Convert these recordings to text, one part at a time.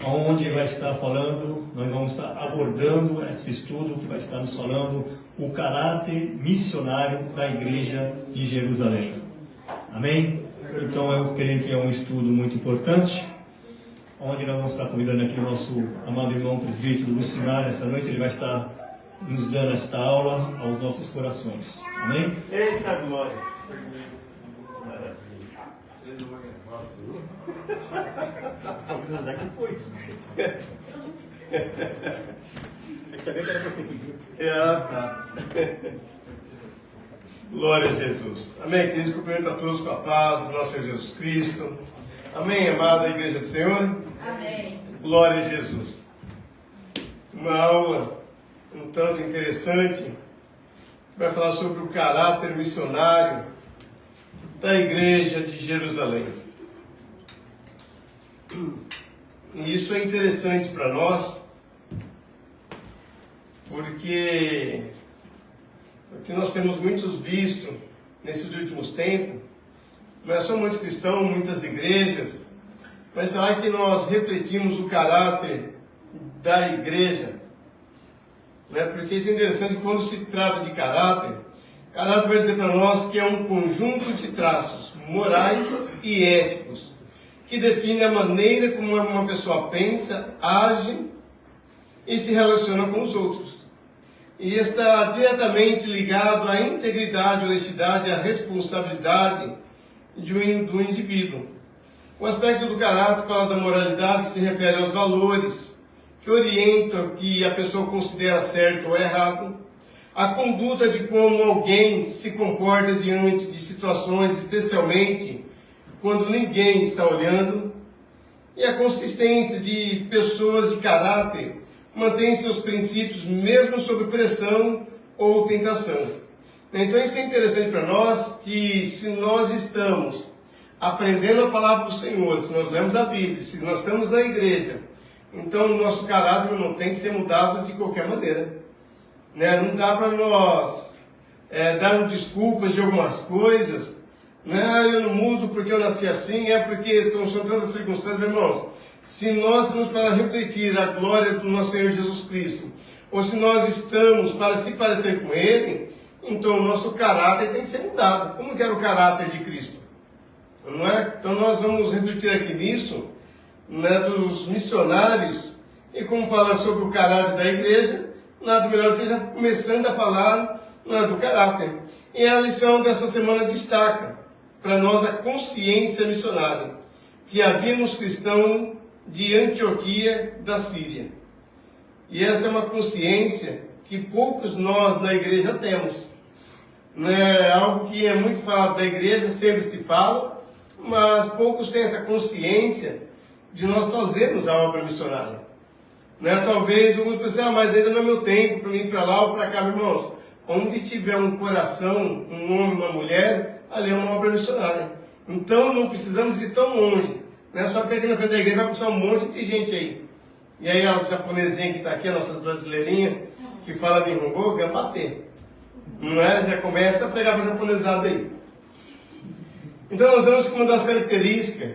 onde vai estar falando, nós vamos estar abordando esse estudo que vai estar nos falando o caráter missionário da Igreja de Jerusalém. Amém? Então eu creio que é um estudo muito importante, onde nós vamos estar convidando aqui o nosso amado irmão presbítero Lucinar. Esta noite ele vai estar nos dando esta aula aos nossos corações. Amém? Eita glória! Daqui depois. É que sabia que era você que viu. Tá. Glória a Jesus. Amém, queridos. Cumprimento a todos com a paz do nosso Senhor Jesus Cristo. Amém, amada Igreja do Senhor. Amém. Glória a Jesus. Uma aula um tanto interessante. Vai falar sobre o caráter missionário da Igreja de Jerusalém. E isso é interessante para nós, porque o que nós temos muitos visto nesses últimos tempos, não é só muitos cristãos, muitas igrejas, mas será que nós refletimos o caráter da igreja? Não é? Porque isso é interessante, quando se trata de caráter vai dizer para nós que é um conjunto de traços morais e éticos que define a maneira como uma pessoa pensa, age e se relaciona com os outros. E está diretamente ligado à integridade, honestidade e à responsabilidade do indivíduo. O aspecto do caráter fala da moralidade, que se refere aos valores que orientam o que a pessoa considera certo ou errado, a conduta de como alguém se comporta diante de situações, especialmente quando ninguém está olhando, e a consistência de pessoas de caráter mantém seus princípios mesmo sob pressão ou tentação. Então isso é interessante para nós, que se nós estamos aprendendo a palavra do Senhor, se nós lemos a Bíblia, se nós estamos na igreja, então o nosso caráter não tem que ser mudado de qualquer maneira. Não dá para nós dar desculpas de algumas coisas. Eu não mudo porque eu nasci assim, é porque são tantas circunstâncias, meu irmão. Se nós estamos para refletir a glória do nosso Senhor Jesus Cristo, ou se nós estamos para se parecer com Ele, então o nosso caráter tem que ser mudado. Como que era o caráter de Cristo? Não é? Então nós vamos refletir aqui nisso, dos missionários, e como falar sobre o caráter da igreja, nada melhor do que já começando a falar do caráter. E a lição dessa semana destaca para nós a consciência missionária que havia nos cristãos de Antioquia da Síria. E essa é uma consciência que poucos nós na igreja temos. Não é algo que é muito falado da igreja, sempre se fala, mas poucos têm essa consciência de nós fazermos a obra missionária. Talvez alguns pensem, mas ainda não é meu tempo para ir para lá ou para cá, meus irmãos. Onde tiver um coração, um homem, uma mulher, ali é uma obra missionária. Então não precisamos ir tão longe. Só porque aqui na frente da igreja vai passar um monte de gente aí. E aí a japonesinha que está aqui, a nossa brasileirinha, que fala de Nihongo, quer bater. Não é? Já começa a pregar para a japonesada aí. Então nós vemos que uma das características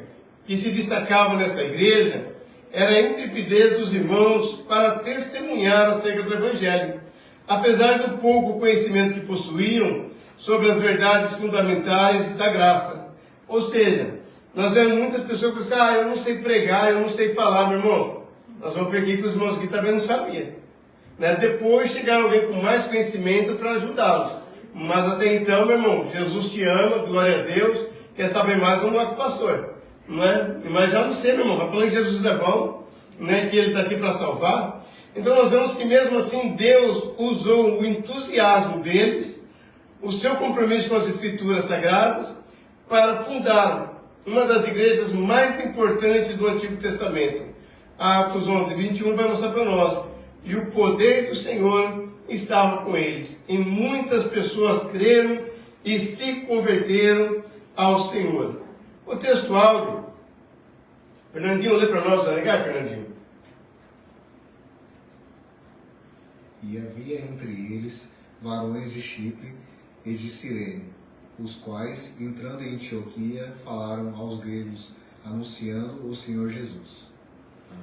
que se destacavam nessa igreja era a intrepidez dos irmãos para testemunhar acerca do Evangelho, apesar do pouco conhecimento que possuíam sobre as verdades fundamentais da graça. Ou seja, nós vemos muitas pessoas que dizem, eu não sei pregar, eu não sei falar, meu irmão. Nós vamos ver aqui que os irmãos aqui também não sabiam. Depois chegaram alguém com mais conhecimento para ajudá-los. Mas até então, meu irmão, Jesus te ama, glória a Deus, quer saber mais, vamos lá com o pastor. Não é? Mas já não sei, meu irmão, vai falando que Jesus é bom, que Ele está aqui para salvar. Então nós vemos que mesmo assim Deus usou o entusiasmo deles, o seu compromisso com as Escrituras Sagradas, para fundar uma das igrejas mais importantes do Antigo Testamento. Atos 11, 21 vai mostrar para nós. E o poder do Senhor estava com eles. E muitas pessoas creram e se converteram ao Senhor. O texto áudio, Fernandinho, lê para nós, não é legal, Fernandinho? E havia entre eles varões de Chipre e de Cirene, os quais, entrando em Antioquia, falaram aos gregos, anunciando o Senhor Jesus. Amém.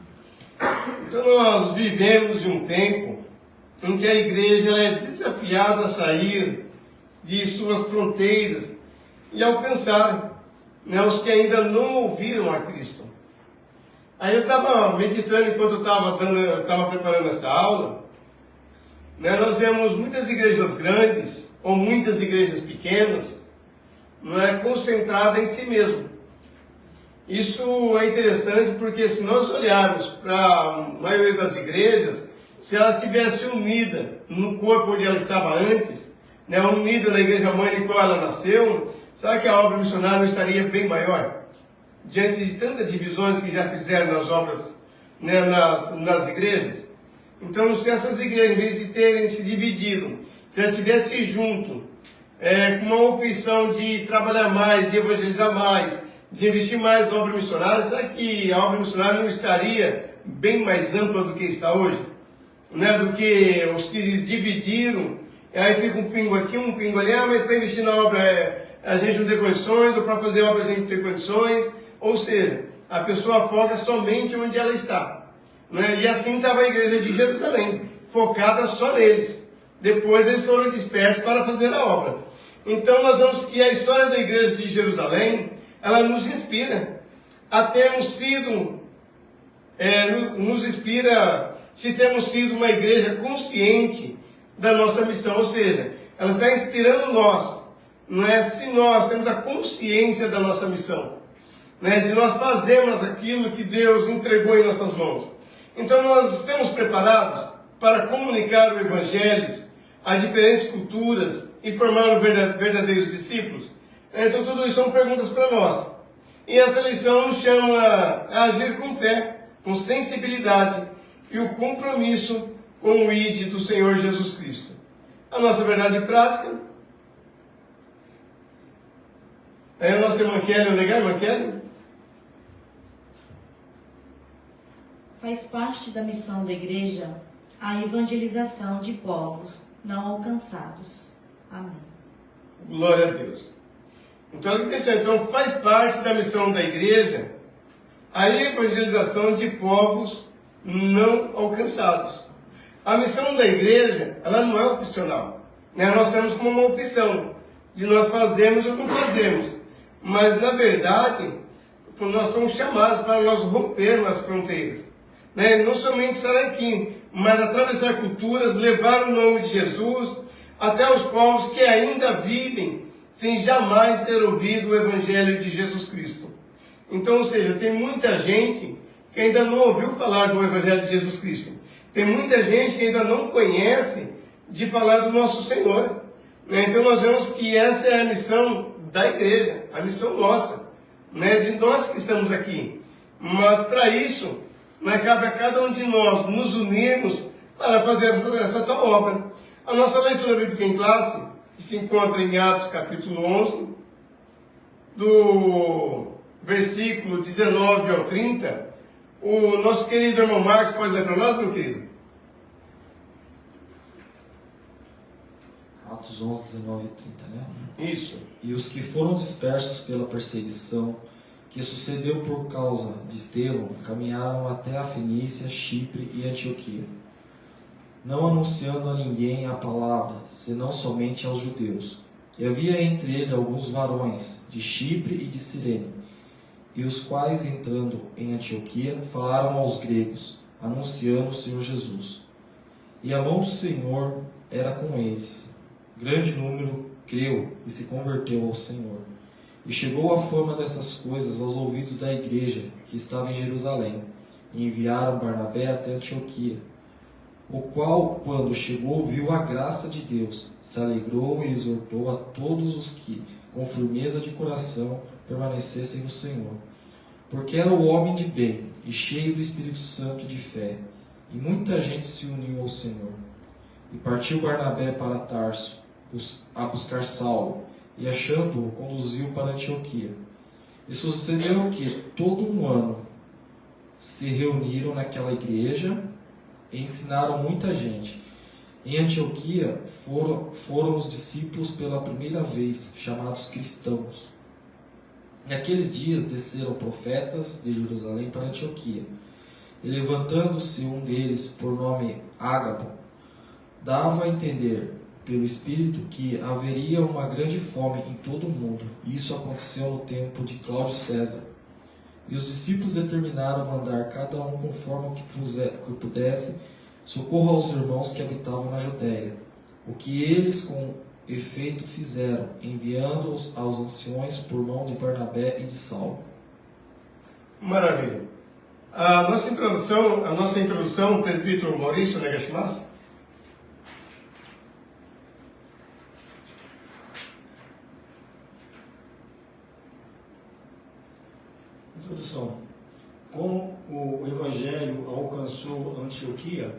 Então nós vivemos em um tempo em que a igreja é desafiada a sair de suas fronteiras e alcançar, né, os que ainda não ouviram a Cristo. Aí eu estava meditando enquanto eu estava preparando essa aula, né, nós vemos muitas igrejas grandes ou muitas igrejas pequenas, não é, concentradas em si mesmo. Isso é interessante porque se nós olharmos para a maioria das igrejas, se ela estivesse unida no corpo onde ela estava antes, né, unida na igreja mãe em qual ela nasceu, sabe que a obra missionária não estaria bem maior? Diante de tantas divisões que já fizeram nas obras, né, nas igrejas. Então, se essas igrejas, em vez de terem se dividido, se elas estivessem junto, com uma opção de trabalhar mais, de evangelizar mais, de investir mais na obra missionária, sabe que a obra missionária não estaria bem mais ampla do que está hoje? Né? Do que os que dividiram, aí fica um pingo aqui, um pingo ali, mas para investir na obra a gente não tem condições, ou para fazer obra a gente não tem condições, ou seja, a pessoa foca somente onde ela está. Né? E assim estava a igreja de Jerusalém, focada só neles. Depois eles foram dispersos para fazer a obra. Então nós vemos que a história da igreja de Jerusalém, ela nos inspira a termos sido, nos inspira se termos sido uma igreja consciente da nossa missão, ou seja, ela está inspirando nós, não é? Se nós temos a consciência da nossa missão, né? De nós fazermos aquilo que Deus entregou em nossas mãos. Então nós estamos preparados para comunicar o Evangelho a diferentes culturas e formar os verdadeiros discípulos? Então tudo isso são perguntas para nós. E essa lição nos chama a agir com fé, com sensibilidade e o compromisso com o ID do Senhor Jesus Cristo. A nossa verdade prática é a nossa irmã Kelly, legal, irmã Kelly? Faz parte da missão da igreja a evangelização de povos não alcançados. Amém. Glória a Deus. Então faz parte da missão da igreja a evangelização de povos não alcançados. A missão da igreja, ela não é opcional, né? Nós temos como uma opção de nós fazermos ou não fazermos. Mas, na verdade, nós somos chamados para nós rompermos as fronteiras, né? Não somente estar aqui, mas atravessar culturas, levar o nome de Jesus até os povos que ainda vivem sem jamais ter ouvido o Evangelho de Jesus Cristo. Então, ou seja, tem muita gente que ainda não ouviu falar do Evangelho de Jesus Cristo. Tem muita gente que ainda não conhece de falar do nosso Senhor. Então nós vemos que essa é a missão da igreja, a missão nossa, né, de nós que estamos aqui. Mas para isso, cabe a cada um de nós nos unirmos para fazer essa tal obra. A nossa leitura bíblica em classe, que se encontra em Atos capítulo 11, do versículo 19 ao 30, o nosso querido irmão Marcos pode ler para nós, meu querido? Atos 11, 19 e 30, né? Isso. E os que foram dispersos pela perseguição que sucedeu por causa de Estevão, caminharam até a Fenícia, Chipre e Antioquia, não anunciando a ninguém a palavra, senão somente aos judeus. E havia entre eles alguns varões de Chipre e de Cirene, e os quais, entrando em Antioquia, falaram aos gregos, anunciando o Senhor Jesus. E a mão do Senhor era com eles. Grande número creu e se converteu ao Senhor. E chegou a fama dessas coisas aos ouvidos da igreja que estava em Jerusalém, e enviaram Barnabé até Antioquia, o qual, quando chegou, viu a graça de Deus, se alegrou e exortou a todos os que, com firmeza de coração, permanecessem no Senhor. Porque era o homem de bem, e cheio do Espírito Santo e de fé, e muita gente se uniu ao Senhor. E partiu Barnabé para Tarso, a buscar Saulo, e achando-o, conduziu para Antioquia. E sucedeu que, todo um ano, se reuniram naquela igreja e ensinaram muita gente. Em Antioquia foram os discípulos pela primeira vez, chamados cristãos. Naqueles dias desceram profetas de Jerusalém para Antioquia. E levantando-se um deles, por nome Ágabo, dava a entender pelo Espírito que haveria uma grande fome em todo o mundo. Isso aconteceu no tempo de Cláudio César. E os discípulos determinaram mandar cada um conforme o que pudesse socorro aos irmãos que habitavam na Judéia. O que eles com efeito fizeram, enviando-os aos anciões por mão de Barnabé e de Saulo. Maravilha. A nossa introdução, presbítero Maurício Negashimasu. Introdução. Como o Evangelho alcançou Antioquia,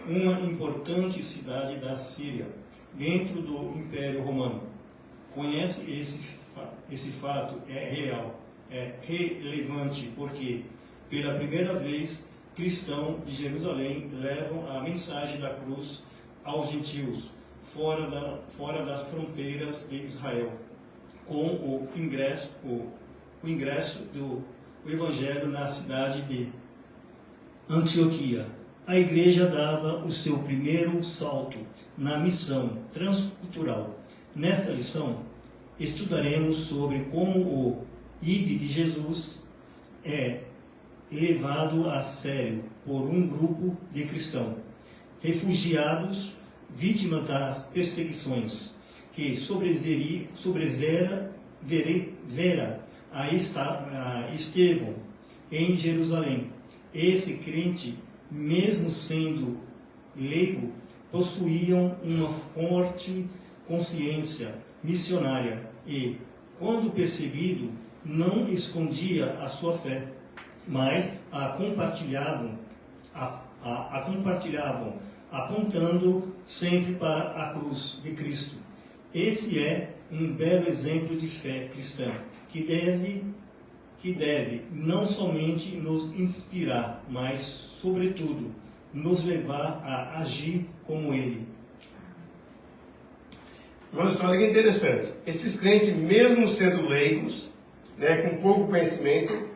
uma importante cidade da Síria, dentro do Império Romano. Conhece esse fato, é real, é relevante, porque, pela primeira vez, cristãos de Jerusalém levam a mensagem da cruz aos gentios, fora das fronteiras de Israel, com o ingresso do Evangelho na cidade de Antioquia. A igreja dava o seu primeiro salto na missão transcultural. Nesta lição, estudaremos sobre como o ID de Jesus é levado a sério por um grupo de cristãos, refugiados, vítimas das perseguições que sobrevera a Estevão em Jerusalém. Esse crente, mesmo sendo leigo, possuíam uma forte consciência missionária e, quando perseguido, não escondia a sua fé, mas a compartilhavam, apontando sempre para a cruz de Cristo. Esse é um belo exemplo de fé cristã, que deve não somente nos inspirar, mas, sobretudo, nos levar a agir como Ele. Irmãos, olha que interessante. Esses crentes, mesmo sendo leigos, com pouco conhecimento,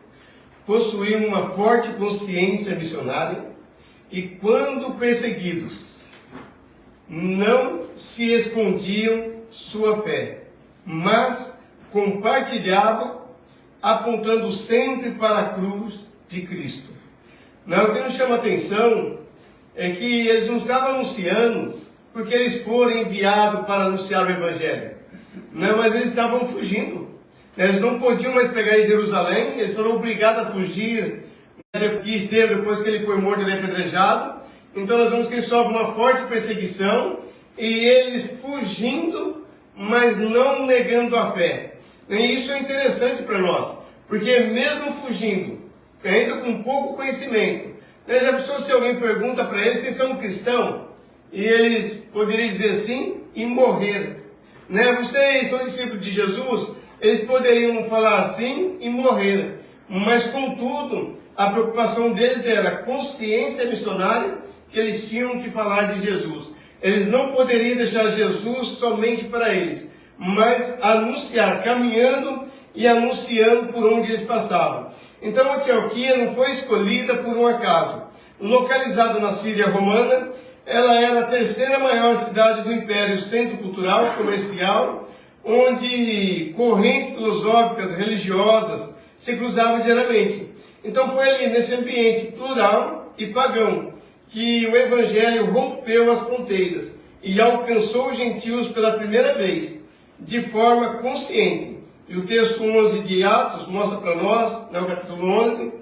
possuíam uma forte consciência missionária e, quando perseguidos, não se escondiam sua fé, mas compartilhavam, apontando sempre para a cruz de Cristo. O que nos chama a atenção é que eles não estavam anunciando porque eles foram enviados para anunciar o Evangelho. Mas eles estavam fugindo. Eles não podiam mais pregar em Jerusalém, eles foram obrigados a fugir. Que esteve depois que ele foi morto e apedrejado. Então nós vemos que ele sofre uma forte perseguição e eles fugindo, mas não negando a fé. E isso é interessante para nós, porque mesmo fugindo, ainda com pouco conhecimento, já pensou se alguém pergunta para eles se são cristãos, e eles poderiam dizer sim e morrer. Vocês são discípulos de Jesus? Eles poderiam falar sim e morrer, mas contudo, a preocupação deles era a consciência missionária que eles tinham que falar de Jesus. Eles não poderiam deixar Jesus somente para eles, mas anunciar, caminhando e anunciando por onde eles passavam. Então Antioquia não foi escolhida por um acaso. Localizada na Síria romana, ela era a terceira maior cidade do Império, centro cultural, comercial, onde correntes filosóficas, religiosas se cruzavam diariamente. Então foi ali, nesse ambiente plural e pagão, que o Evangelho rompeu as fronteiras e alcançou os gentios pela primeira vez, de forma consciente. E o texto 11 de Atos mostra para nós, o capítulo 11,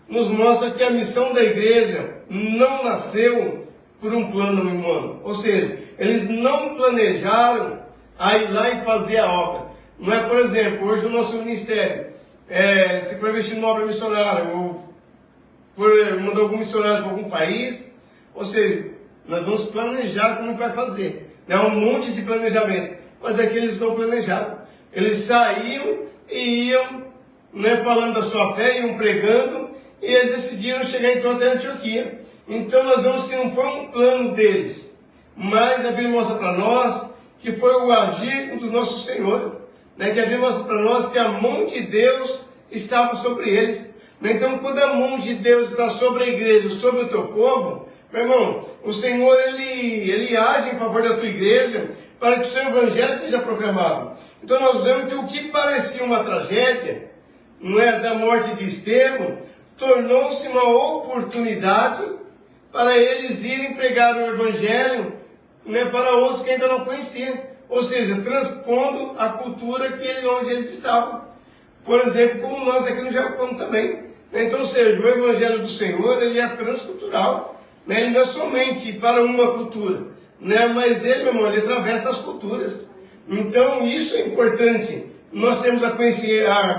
nos mostra que a missão da igreja não nasceu por um plano humano. Ou seja, eles não planejaram a ir lá e fazer a obra. Não é, por exemplo, hoje o nosso ministério, se for investir numa obra missionária, ou for mandar algum missionário para algum país, ou seja, nós vamos planejar como vai fazer. Um monte de planejamento. Mas aqui eles não planejaram. Eles saíam e iam, falando da sua fé, iam pregando, e eles decidiram chegar então até Antioquia. Então nós vemos que não foi um plano deles, mas a Bíblia mostra para nós que foi o agir do nosso Senhor, que a Bíblia mostra para nós que a mão de Deus estava sobre eles. Então, quando a mão de Deus está sobre a igreja, sobre o teu povo, meu irmão, o Senhor, ele age em favor da tua igreja para que o seu evangelho seja proclamado. Então, nós vemos que o que parecia uma tragédia, não é, da morte de Estevão, tornou-se uma oportunidade para eles irem pregar o evangelho, né, para outros que ainda não conheciam. Ou seja, transpondo a cultura onde eles estavam. Por exemplo, como nós aqui no Japão também. Então, ou seja, o evangelho do Senhor, ele é transcultural. Né? Ele não é somente para uma cultura, né? Mas ele, meu irmão, ele atravessa as culturas. Então, isso é importante. Nós temos a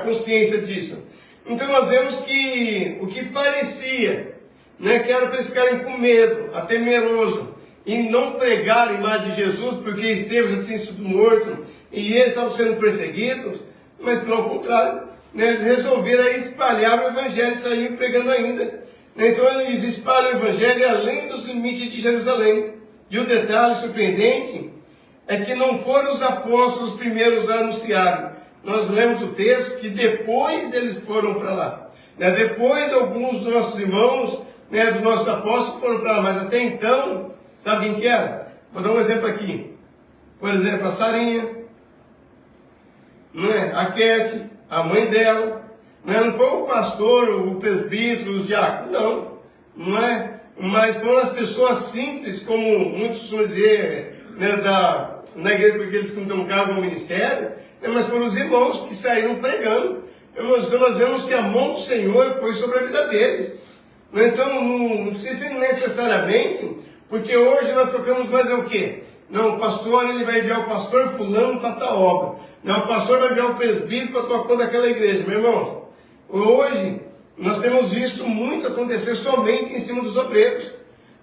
consciência disso. Então, nós vemos que o que parecia, né, que era para eles ficarem com medo, até temeroso, e não pregar a imagem de Jesus, porque Estevão já tinha sido morto e eles estavam sendo perseguidos, mas pelo contrário, né, eles resolveram espalhar o evangelho e saíram pregando ainda. Então eles espalham o evangelho além dos limites de Jerusalém. E o detalhe surpreendente é que não foram os apóstolos primeiros a anunciarem. Nós lemos o texto que depois eles foram para lá. Né? Depois alguns dos nossos irmãos, né, dos nossos apóstolos foram para lá, mas até então, sabe quem que era? Vou dar um exemplo aqui. Por exemplo, a Sarinha, não é? A Kete, a mãe dela. Não foi o pastor, o presbítero, os diáconos, não é? Mas foram as pessoas simples, como muitos costumam dizer, né, na igreja, porque eles não têm um cargo no ministério, né, mas foram os irmãos que saíram pregando. Irmãos, então nós vemos que a mão do Senhor foi sobre a vida deles. Então não precisa ser necessariamente, porque hoje nós trocamos mais o quê? Não, o pastor, ele vai enviar o pastor fulano para tal obra. Não, o pastor vai enviar o presbítero para tomar conta daquela igreja, meu irmão. Hoje, nós temos visto muito acontecer somente em cima dos obreiros.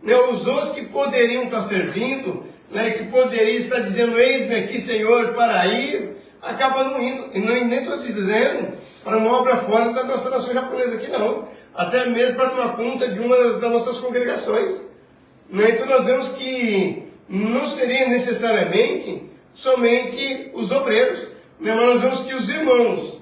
Né? Os outros que poderiam estar servindo, né, que poderiam estar dizendo, eis-me aqui, Senhor, para ir, acabam não indo. E nem estou dizendo para uma obra fora da nossa nação japonesa aqui, não. Até mesmo para tomar conta de uma das nossas congregações. Né? Então nós vemos que não seria necessariamente somente os obreiros, né? Mas nós vemos que os irmãos,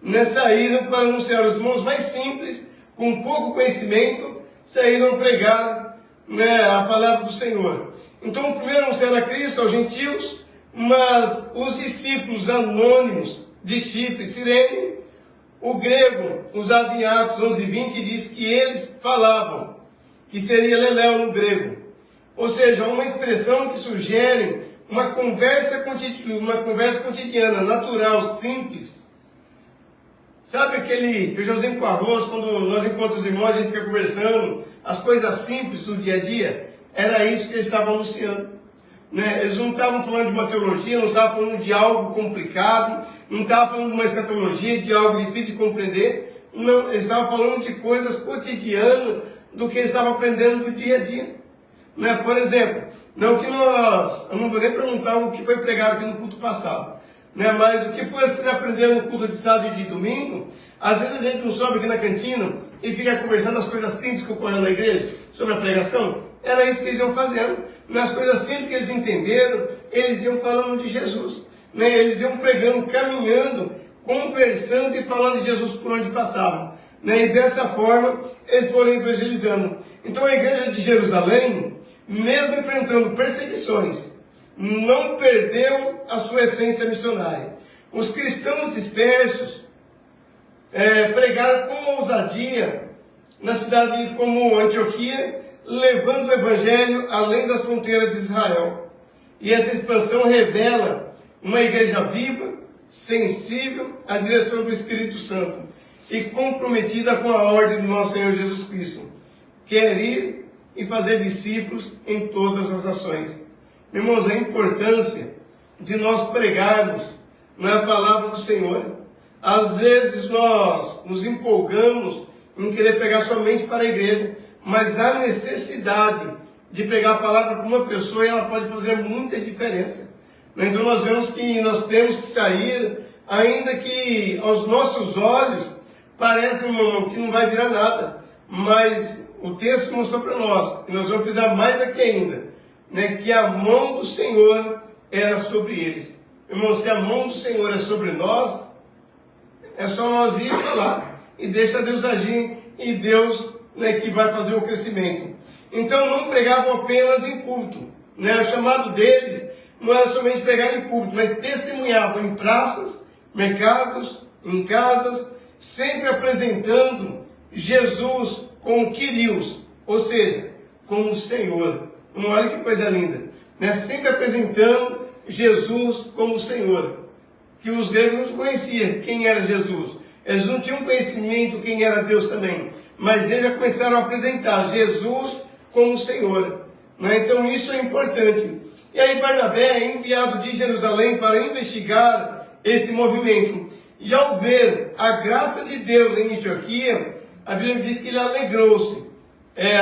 né, saíram para anunciar, os irmãos mais simples, com pouco conhecimento, saíram pregar, né, a palavra do Senhor. Então, o primeiro anunciar a Cristo aos gentios, mas os discípulos anônimos de Chipre e Cirene, o grego, usado em Atos 11:20, diz que eles falavam, que seria leléu no grego. Ou seja, uma expressão que sugere uma conversa cotidiana, natural, simples. Sabe aquele feijãozinho com arroz, quando nós encontramos os irmãos, a gente fica conversando, as coisas simples do dia a dia? Era isso que eles estavam anunciando. Né? Eles não estavam falando de uma teologia, não estavam falando de algo complicado, não estavam falando de uma escatologia, de algo difícil de compreender. Não, eles estavam falando de coisas cotidianas, do que eles estavam aprendendo do dia a dia. Né? Por exemplo, eu não vou nem perguntar o que foi pregado aqui no culto passado, né? Mas o que foi se aprender no culto de sábado e de domingo, às vezes a gente não sobe aqui na cantina e fica conversando as coisas simples que ocorreram na igreja, sobre a pregação. Era isso que eles iam fazendo. Nas coisas simples que eles entenderam, eles iam falando de Jesus. Né? Eles iam pregando, caminhando, conversando e falando de Jesus por onde passavam. Né? E dessa forma, eles foram evangelizando. Então a igreja de Jerusalém, mesmo enfrentando perseguições, não perdeu a sua essência missionária. Os cristãos dispersos pregaram com ousadia na cidade como Antioquia, levando o evangelho além das fronteiras de Israel. E essa expansão revela uma igreja viva, sensível à direção do Espírito Santo e comprometida com a ordem do nosso Senhor Jesus Cristo. Quer ir e fazer discípulos em todas as nações. Irmãos, a importância de nós pregarmos na palavra do Senhor. Às vezes nós nos empolgamos em querer pregar somente para a igreja, mas há necessidade de pregar a palavra para uma pessoa e ela pode fazer muita diferença. Então nós vemos que nós temos que sair, ainda que aos nossos olhos pareça, irmão, que não vai virar nada, mas o texto mostrou para nós, e nós vamos fazer mais aqui ainda, né, que a mão do Senhor era sobre eles. Irmão, se a mão do Senhor é sobre nós, é só nós ir falar. e deixa Deus agir, e Deus, né, que vai fazer o crescimento. Então não pregavam apenas em culto, né? O chamado deles não era somente pregar em culto, mas testemunhavam em praças, mercados, em casas, sempre apresentando Jesus como Quirios, ou seja, como Senhor. Olha que coisa linda, né? Sempre apresentando Jesus como Senhor. Que os gregos não conheciam quem era Jesus. Eles não tinham conhecimento quem era Deus também. Mas eles já começaram a apresentar Jesus como Senhor. Né? Então isso é importante. E aí Barnabé é enviado de Jerusalém para investigar esse movimento. E ao ver a graça de Deus em Antioquia, a Bíblia diz que ele alegrou-se.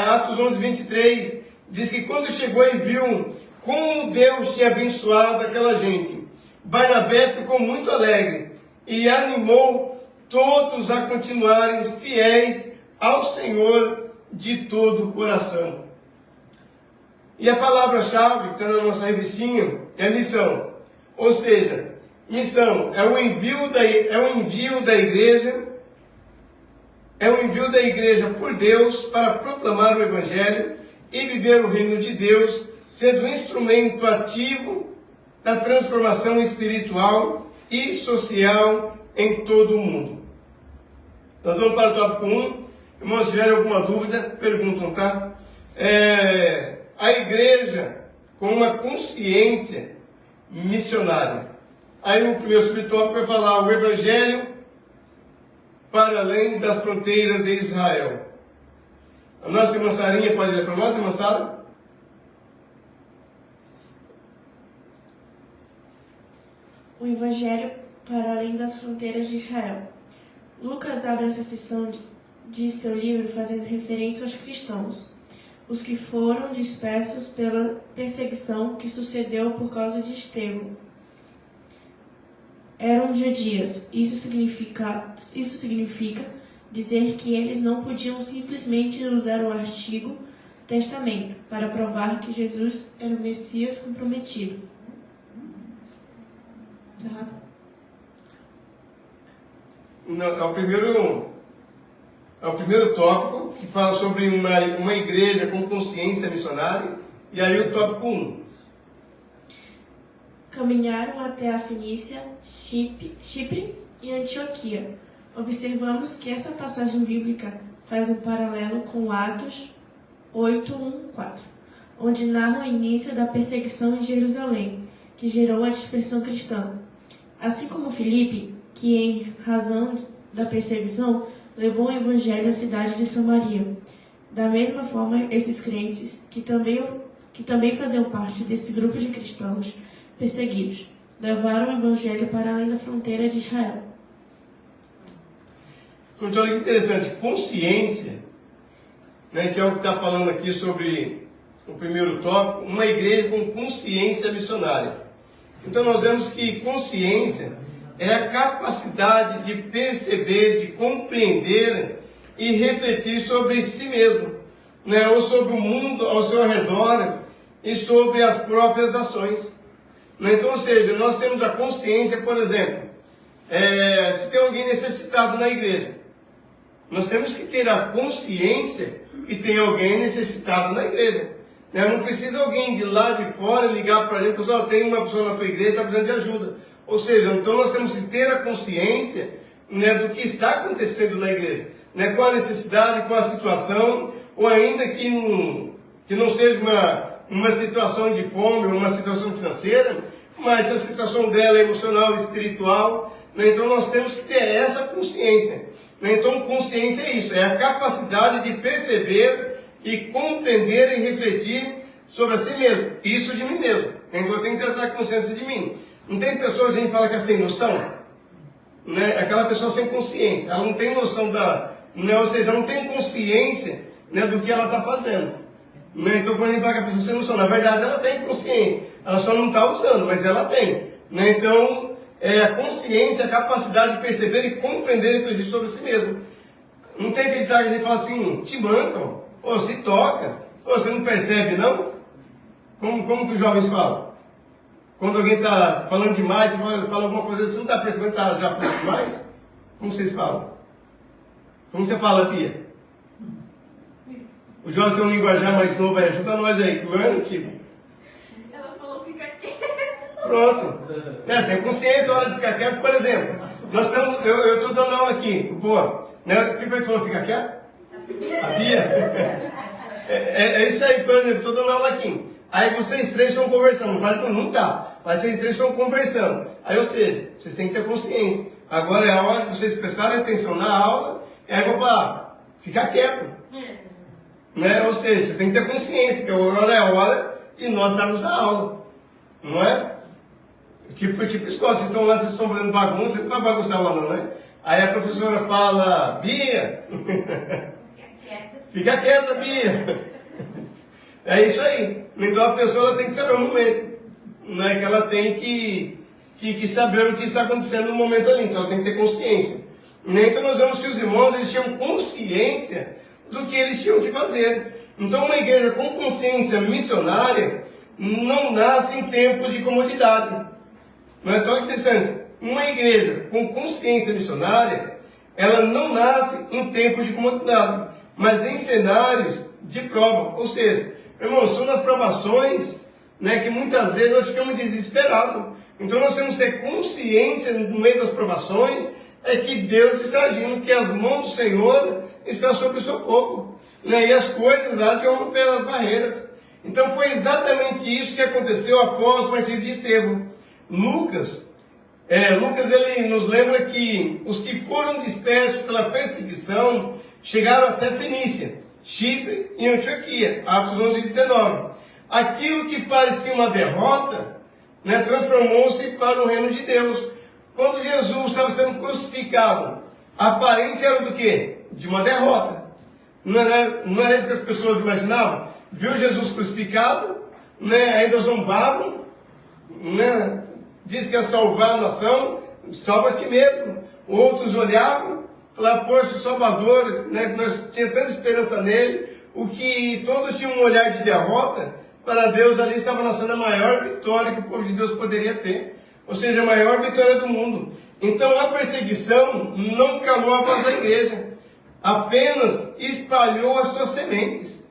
Atos 11, 23, diz que quando chegou e viu como Deus tinha abençoado aquela gente, Barnabé ficou muito alegre e animou todos a continuarem fiéis ao Senhor de todo o coração. E a palavra-chave que está na nossa revistinha é missão. Ou seja, missão é o envio da igreja, por Deus para proclamar o Evangelho e viver o reino de Deus, sendo um instrumento ativo da transformação espiritual e social em todo o mundo. Nós vamos para o tópico 1. Irmãos, se tiverem alguma dúvida, perguntam, tá? A igreja com uma consciência missionária. Aí o primeiro subtópico vai falar o Evangelho para além das fronteiras de Israel. A nossa irmã Sarinha pode ler para nós, irmã Sara? O Evangelho para além das fronteiras de Israel. Lucas abre essa seção de seu livro fazendo referência aos cristãos, os que foram dispersos pela perseguição que sucedeu por causa de Estevão. Eram judeus. Isso significa dizer que eles não podiam simplesmente usar o Antigo Testamento para provar que Jesus era o Messias comprometido. Não, é o primeiro tópico que fala sobre uma igreja com consciência missionária. E aí o tópico 1. Caminharam até a Fenícia, Chipre e Antioquia. Observamos que essa passagem bíblica faz um paralelo com Atos 8:1-4, onde narra o início da perseguição em Jerusalém, que gerou a dispersão cristã. Assim como Filipe, que em razão da perseguição levou o evangelho à cidade de Samaria. Da mesma forma, esses crentes, que também faziam parte desse grupo de cristãos perseguidos, levaram o evangelho para além da fronteira de Israel. Então, olha que interessante, consciência, né, que é o que está falando aqui sobre o primeiro tópico, uma igreja com consciência missionária. Então nós vemos que consciência é a capacidade de perceber, de compreender e refletir sobre si mesmo, né, ou sobre o mundo ao seu redor e sobre as próprias ações. Então, ou seja, nós temos a consciência, por exemplo, se tem alguém necessitado na igreja, nós temos que ter a consciência que tem alguém necessitado na igreja. Não precisa alguém de lá de fora ligar para a gente, pessoal, tem uma pessoa na tua igreja que está precisando de ajuda. Ou seja, então nós temos que ter a consciência, né, do que está acontecendo na igreja, né, qual a necessidade, qual a situação, ou ainda que não seja uma situação de fome, ou uma situação financeira, mas a situação dela é emocional, espiritual, né, então nós temos que ter essa consciência. Né, então consciência é isso, é a capacidade de perceber e compreender e refletir sobre a si mesmo, isso de mim mesmo. Então eu tenho que ter essa consciência de mim. Não tem pessoa que a gente fala que é sem noção, né? Aquela pessoa sem consciência, ela não tem noção ou seja, ela não tem consciência, né, do que ela está fazendo. Né? Então quando a gente fala que a pessoa sem noção, na verdade ela tem consciência, ela só não está usando, mas ela tem. Né? Então a consciência, a capacidade de perceber e compreender e refletir sobre si mesmo. Não tem aquele que a gente fala assim, te manca, ou se toca, ou você não percebe não? Como que os jovens falam? Quando alguém está falando demais, fala alguma coisa, você não está percebendo que está já falando demais? Como vocês falam? Como você fala, Bia? O João tem um linguajar mais novo aí, ajuda nós aí, como é antigo. Ela falou fica quieto. Pronto. Tem consciência na hora de ficar quieto. Por exemplo, eu estou dando aula aqui, pô, né? Quem foi que falou ficar quieto? A Bia. É isso aí, por exemplo, estou dando aula aqui. Aí vocês três estão conversando, não tá, mas vocês três estão conversando. Aí, ou seja, vocês têm que ter consciência. Agora é a hora de vocês prestarem atenção na aula, e aí eu vou falar, ficar quieto. Né? Ou seja, vocês têm que ter consciência que agora é a hora de nós estarmos na aula. Não é? Tipo escola, vocês estão lá, vocês estão fazendo bagunça, você não vai bagunçar a aula não, né? Aí a professora fala, Bia, fica quieta, Bia. É isso aí. Então a pessoa ela tem que saber o momento. Não é que ela tem que saber o que está acontecendo no momento ali. Então ela tem que ter consciência. Então nós vemos que os irmãos eles tinham consciência do que eles tinham que fazer. Então uma igreja com consciência missionária não nasce em tempos de comodidade. Não é tão interessante? Uma igreja com consciência missionária, ela não nasce em tempos de comodidade, mas em cenários de prova. Ou seja, irmãos, são nas provações, né, que muitas vezes nós ficamos desesperados. Então nós temos que ter consciência no meio das provações, é que Deus está agindo, que as mãos do Senhor estão sobre o seu povo, né, e as coisas lá de romper as barreiras. Então foi exatamente isso que aconteceu após o martírio de Estevão. Lucas ele nos lembra que os que foram dispersos pela perseguição chegaram até Fenícia, Chipre e Antioquia, Atos 11 e 19. Aquilo que parecia uma derrota, né, transformou-se para o reino de Deus. Quando Jesus estava sendo crucificado, a aparência era do quê? De uma derrota. Não era isso que as pessoas imaginavam? Viu Jesus crucificado, né, ainda zombavam, né, diz que ia salvar a nação, salva a ti mesmo. Outros olhavam, falavam, poxa, o Salvador, né, nós tínhamos tanta esperança nele, o que todos tinham um olhar de derrota, para Deus ali estava nascendo a maior vitória que o povo de Deus poderia ter, ou seja, a maior vitória do mundo. Então a perseguição não calou a voz da igreja, apenas espalhou as suas sementes.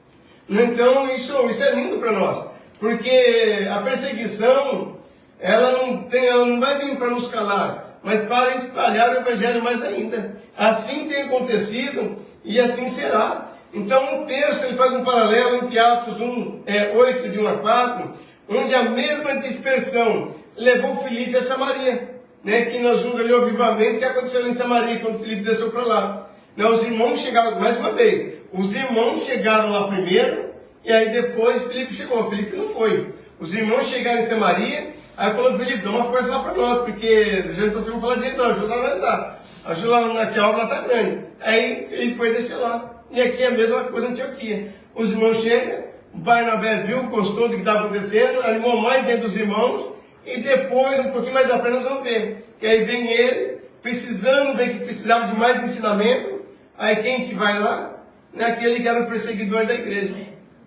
Então isso é lindo para nós, porque a perseguição ela não vai vir para nos calar, mas para espalhar o evangelho mais ainda. Assim tem acontecido e assim será. Então o texto ele faz um paralelo entre Atos 8, de 1 a 4, onde a mesma dispersão levou Filipe a Samaria, né, que nós vimos ali o avivamento que aconteceu em Samaria, quando Filipe desceu para lá. Né, os irmãos chegaram, mais uma vez, os irmãos chegaram lá primeiro, e aí depois Filipe chegou. Filipe não foi. Os irmãos chegaram em Samaria, aí falou, Filipe, dá uma força lá para nós, porque a gente não está falar direito, não, ajuda nós lá. Ajuda lá, que a obra está grande. Aí Filipe foi descer lá. E aqui é a mesma coisa em Antioquia. Os irmãos chegam, Barnabé viu, gostou do que estava acontecendo, animou mais dentro dos irmãos, e depois, um pouquinho mais à frente, nós vamos ver. E aí vem ele, precisando ver que precisava de mais ensinamento. Aí quem que vai lá? Né, aquele que era o perseguidor da igreja.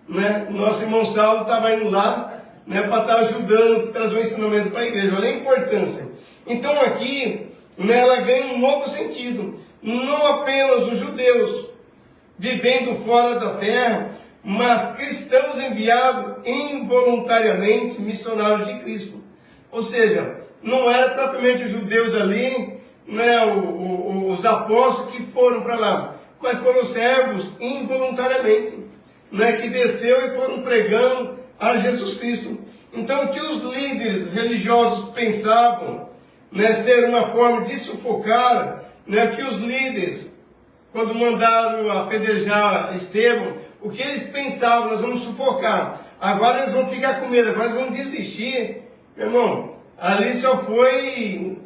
Né? Nosso irmão Saulo estava indo lá, né, para estar ajudando, trazer um ensinamento para a igreja. Olha a importância. Então aqui, né, ela ganha um novo sentido. Não apenas os judeus vivendo fora da terra, mas cristãos enviados involuntariamente, missionários de Cristo. Ou seja, não era propriamente os judeus ali, né, os apóstolos que foram para lá, mas foram servos involuntariamente, né, que desceu e foram pregando a Jesus Cristo. Então, o que os líderes religiosos pensavam, né, ser uma forma de sufocar, né, que os líderes, quando mandaram apedrejar Estevão, o que eles pensavam, nós vamos sufocar, agora eles vão ficar com medo, agora eles vão desistir. Meu irmão, ali só foi,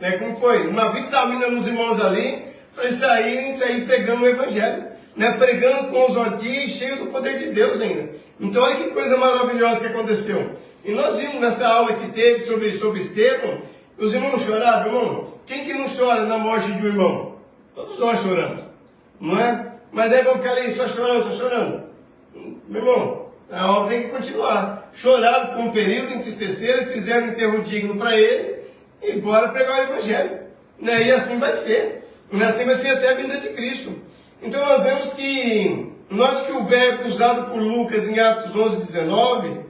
né, como foi? Uma vitamina nos irmãos ali, para eles sair pregando o Evangelho, né, pregando com os ortiz, cheio do poder de Deus ainda. Então olha que coisa maravilhosa que aconteceu. E nós vimos nessa aula que teve sobre Estevão, os irmãos choraram, irmão. Quem que não chora na morte de um irmão? Todos nós choramos, não é? Mas aí vão ficar ali só chorando. Meu irmão, a obra tem que continuar. Choraram por um período, entristeceram, fizeram um enterro digno para ele, e bora pregar o Evangelho. Né? E assim vai ser. Assim vai ser até a vinda de Cristo. Então nós vemos que o verbo usado por Lucas em Atos 11, 19,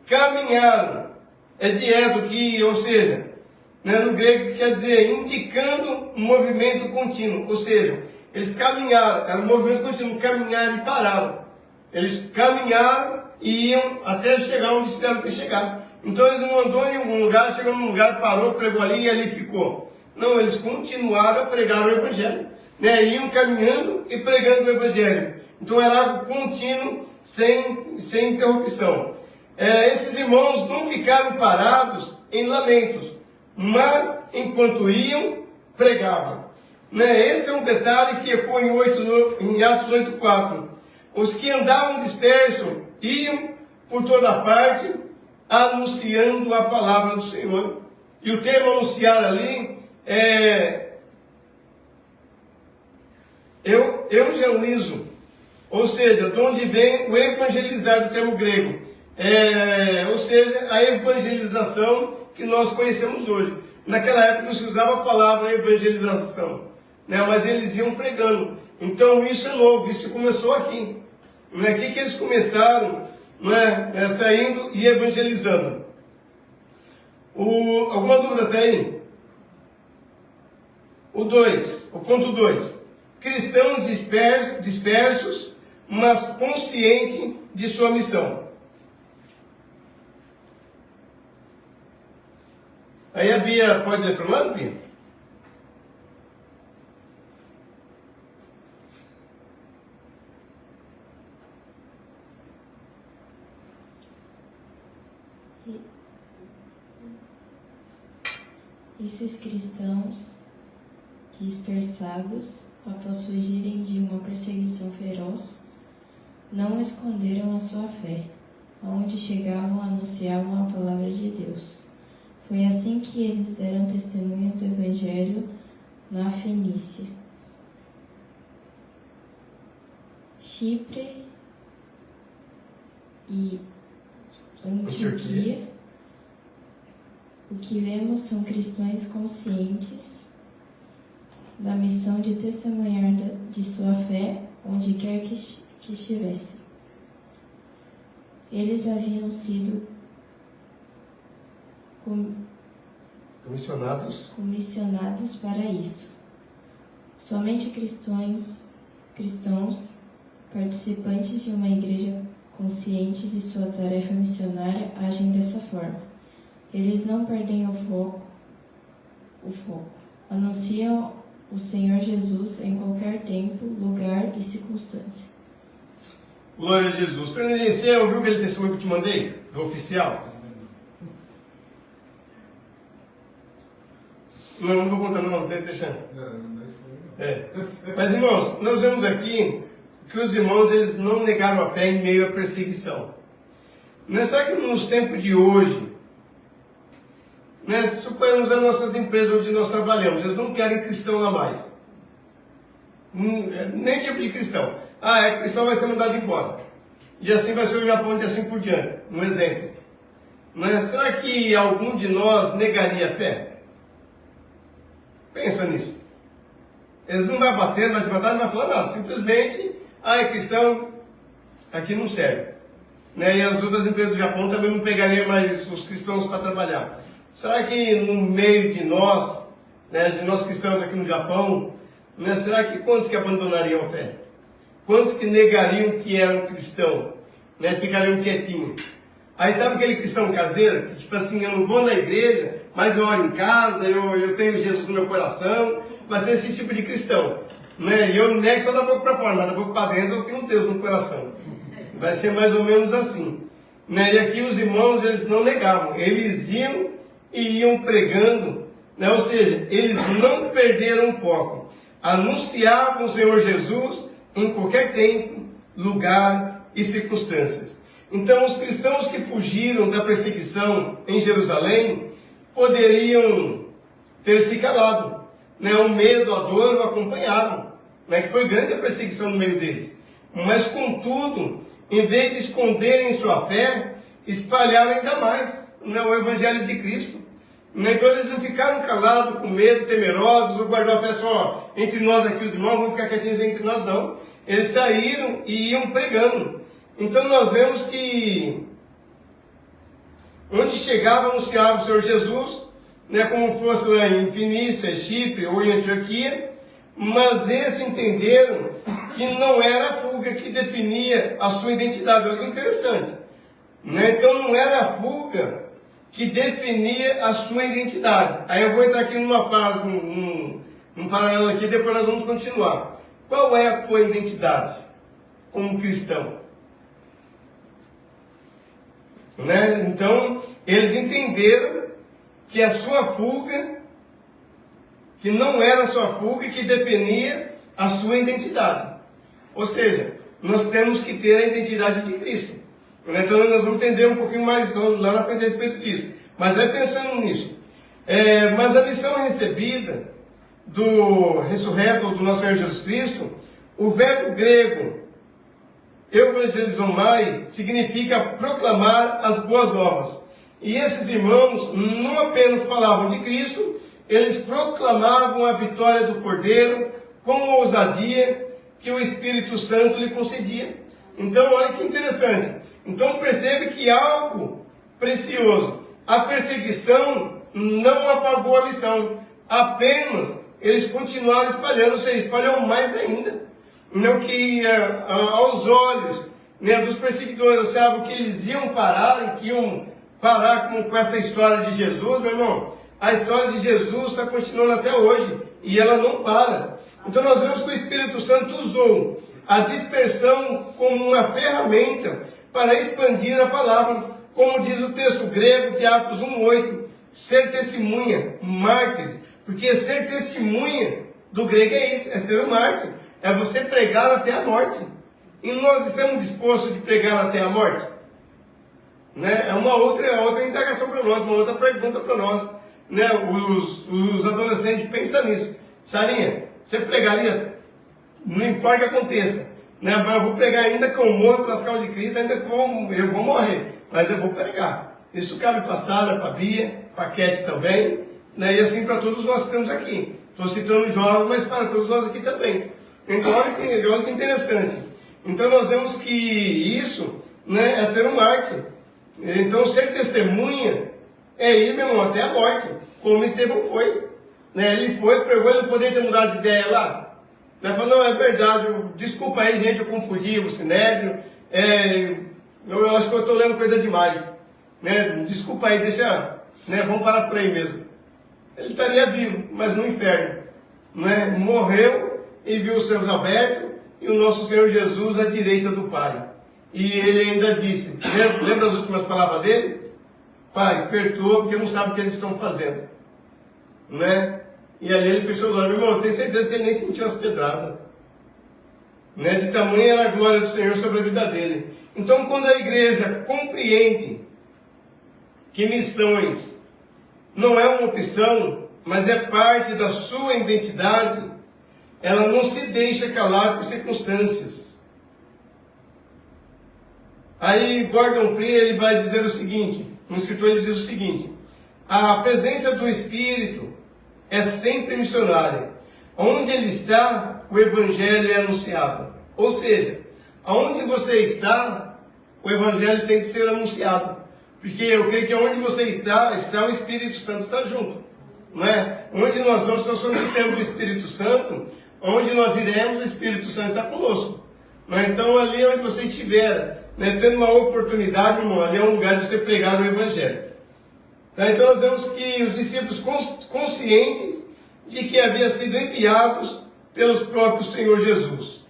caminharam, é dieto, que, ou seja, né, no grego quer dizer indicando um movimento contínuo, ou seja, eles caminharam, era um movimento contínuo, caminharam e pararam. Eles caminharam e iam até chegar onde tiveram que chegar. Então ele não andou em algum lugar, chegou num lugar, parou, pregou ali e ali ficou. Não, eles continuaram a pregar o Evangelho. Né? Iam caminhando e pregando o Evangelho. Então era algo contínuo, sem interrupção. Esses irmãos não ficaram parados em lamentos, mas enquanto iam, pregavam. Né? Esse é um detalhe que ecoa em Atos 8,4. Os que andavam dispersos iam por toda parte anunciando a palavra do Senhor. E o termo anunciar ali é eugenizo, ou seja, de onde vem o evangelizar do termo grego. Ou seja, a evangelização que nós conhecemos hoje. Naquela época não se usava a palavra evangelização, né? Mas eles iam pregando. Então isso é novo, isso começou aqui. É aqui que eles começaram, né? Saindo e evangelizando. Alguma dúvida até aí? O ponto 2. Cristãos dispersos, mas conscientes de sua missão. Aí a Bia pode ler para o lado, Bia? Esses cristãos dispersados, após fugirem de uma perseguição feroz, não esconderam a sua fé. Aonde chegavam, anunciavam a palavra de Deus. Foi assim que eles deram testemunho do Evangelho na Fenícia, Chipre e Antioquia. O que vemos são cristãos conscientes da missão de testemunhar de sua fé onde quer que estivessem. Eles haviam sido comissionados para isso. Somente cristãos participantes de uma igreja conscientes de sua tarefa missionária agem dessa forma. Eles não perdem o foco. Anunciam o Senhor Jesus em qualquer tempo, lugar e circunstância. Glória a Jesus. Fernandinho, você ouviu aquele testemunho que eu te mandei? Do oficial? Não vou contar não, deixando. Mas irmãos, nós vemos aqui que os irmãos eles não negaram a fé em meio à perseguição. Não é só que nos tempos de hoje, né, suponhamos as nossas empresas onde nós trabalhamos, eles não querem cristão lá mais. Nem tipo de cristão. Cristão vai ser mandado embora. E assim vai ser o Japão e assim por diante. Um exemplo. Mas será que algum de nós negaria a fé? Pensa nisso. Eles não vão bater, não vai te matar, não vai falar nada. Simplesmente, é cristão, aqui não serve. Né? E as outras empresas do Japão também não pegariam mais os cristãos para trabalhar. Será que no meio de nós, né, de nós cristãos aqui no Japão, né, será que quantos que abandonariam a fé? Quantos que negariam que eram cristão? Né, ficariam quietinhos? Aí sabe aquele cristão caseiro? Que tipo assim, eu não vou na igreja, mas eu oro em casa, eu tenho Jesus no meu coração. Vai ser esse tipo de cristão. Né? E eu nego só da boca para fora, mas da boca para dentro eu tenho Deus no coração. Vai ser mais ou menos assim. Né? E aqui os irmãos, eles não negavam. Eles iam e iam pregando. Né? Ou seja, eles não perderam o foco. Anunciavam o Senhor Jesus em qualquer tempo, lugar e circunstâncias. Então, os cristãos que fugiram da perseguição em Jerusalém poderiam ter se calado. Né? O medo, a dor o acompanharam. Né? Que foi grande a perseguição no meio deles. Mas, contudo, em vez de esconderem sua fé, espalharam ainda mais, né, o Evangelho de Cristo. Né? Então eles não ficaram calados, com medo, temerosos, ou guardou a fé só entre nós aqui, os irmãos, vamos ficar quietinhos entre nós, não. Eles saíram e iam pregando. Então nós vemos que onde chegava, anunciava o Senhor Jesus, né, como fosse lá em Fenícia, Chipre ou em Antioquia, mas eles entenderam que não era a fuga que definia a sua identidade. Olha que interessante. Né? Então não era a fuga que definia a sua identidade. Aí eu vou entrar aqui numa fase, num paralelo aqui, depois nós vamos continuar. Qual é a tua identidade como cristão? Né? Então, eles entenderam que a sua fuga, que não era a sua fuga que definia a sua identidade. Ou seja, nós temos que ter a identidade de Cristo. Então nós vamos entender um pouquinho mais lá na frente a respeito disso. Mas vai pensando nisso. Mas a missão recebida do ressurreto do nosso Senhor Jesus Cristo, o verbo grego evangelizomai significa proclamar as boas novas. E esses irmãos não apenas falavam de Cristo, eles proclamavam a vitória do Cordeiro com a ousadia que o Espírito Santo lhe concedia. Então, olha que interessante. Então, percebe que algo precioso. A perseguição não apagou a missão. Apenas eles continuaram espalhando, ou seja, espalham mais ainda. Não que aos olhos, né, dos perseguidores achavam que eles iam parar, que iam parar com essa história de Jesus, meu irmão. A história de Jesus está continuando até hoje e ela não para. Então nós vemos que o Espírito Santo usou a dispersão como uma ferramenta para expandir a palavra, como diz o texto grego de Atos 1:8, ser testemunha, mártir, porque ser testemunha do grego é isso, é ser um mártir, é você pregar até a morte. E nós estamos dispostos de pregar até a morte? Né? É uma outra indagação para nós, uma outra pergunta para nós. Né? Os adolescentes pensam nisso. Sarinha, você pregaria? Não importa o que aconteça. Né? Mas eu vou pregar ainda que eu morro pelas causas de Cristo, ainda que eu vou morrer. Mas eu vou pregar. Isso cabe para a Sara, para a Bia, para a Cat também. Né? E assim para todos nós que estamos aqui. Estou citando jovens, mas para todos nós aqui também. Então olha que interessante. Então nós vemos que isso, né, é ser um mártir. Então ser testemunha é ir, meu irmão, até a morte. Como Estevão foi. Né? Ele foi, pregou, ele poderia ter mudado de ideia lá. Ele falou, não, é verdade, desculpa aí, gente, eu confundi o Sinédrio. Eu acho que eu estou lendo coisa demais. Né? Desculpa aí, deixa, né, vamos parar por aí mesmo. Ele estaria vivo, mas no inferno. Né? Morreu e viu os céus abertos e o nosso Senhor Jesus à direita do Pai. E ele ainda disse, lembra as últimas palavras dele? Pai, perdoa porque não sabe o que eles estão fazendo. Né? E ali ele fechou os olhos. Irmão, eu tenho certeza que ele nem sentiu as pedradas. Né? De tamanha era a glória do Senhor sobre a vida dele. Então, quando a igreja compreende que missões não é uma opção, mas é parte da sua identidade, ela não se deixa calar por circunstâncias. Aí Gordon Free ele vai dizer o seguinte, um escritor ele diz o seguinte, a presença do Espírito é sempre missionária. Onde ele está, o Evangelho é anunciado. Ou seja, aonde você está, o Evangelho tem que ser anunciado. Porque eu creio que onde você está o Espírito Santo está junto. Não é? Onde nós vamos, nós somos o templo do Espírito Santo, onde nós iremos, o Espírito Santo está conosco. Não é? Então ali onde você estiver, né, tendo uma oportunidade, irmão, ali é um lugar de você pregar o Evangelho. Tá? Então nós vemos que os discípulos conscientes de que haviam sido enviados pelos próprios Senhor Jesus.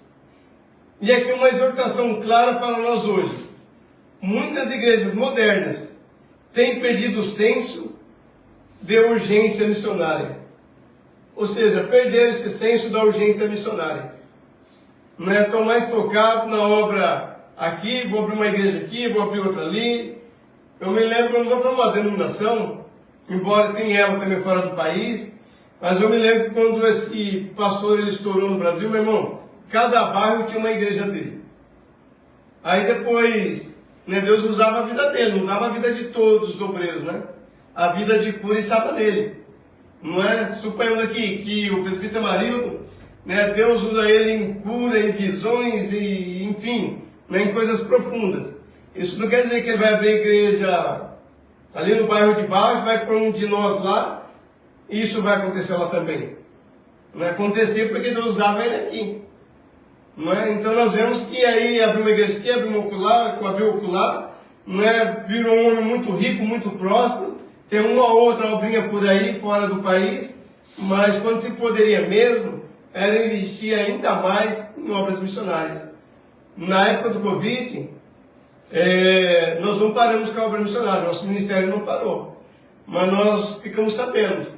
E aqui uma exortação clara para nós hoje. Muitas igrejas modernas têm perdido o senso de urgência missionária. Ou seja, perderam esse senso da urgência missionária. Não é? Estão mais focados na obra aqui, vou abrir uma igreja aqui, vou abrir outra ali. Eu me lembro, eu não vou falar uma denominação, embora tenha ela também fora do país, mas eu me lembro quando esse pastor ele estourou no Brasil, meu irmão, cada bairro tinha uma igreja dele. Aí depois, né, Deus usava a vida dele, não usava a vida de todos os obreiros, né? a vida de cura estava nele. Não é? Suponhamos aqui que o presbítero Amarildo, né, Deus usa ele em cura, em visões, e, enfim, né, em coisas profundas. Isso não quer dizer que ele vai abrir igreja ali no bairro de baixo, vai pôr um de nós lá, e isso vai acontecer lá também. Não vai acontecer porque Deus usava ele aqui. Não é? Então nós vemos que aí abriu uma igreja aqui, abriu o ocular, não é? Virou um homem muito rico, muito próspero, tem uma ou outra obrinha por aí, fora do país, mas quando se poderia mesmo, era investir ainda mais em obras missionárias. Na época do Covid, nós não paramos com a obra missionária, nosso ministério não parou, mas nós ficamos sabendo,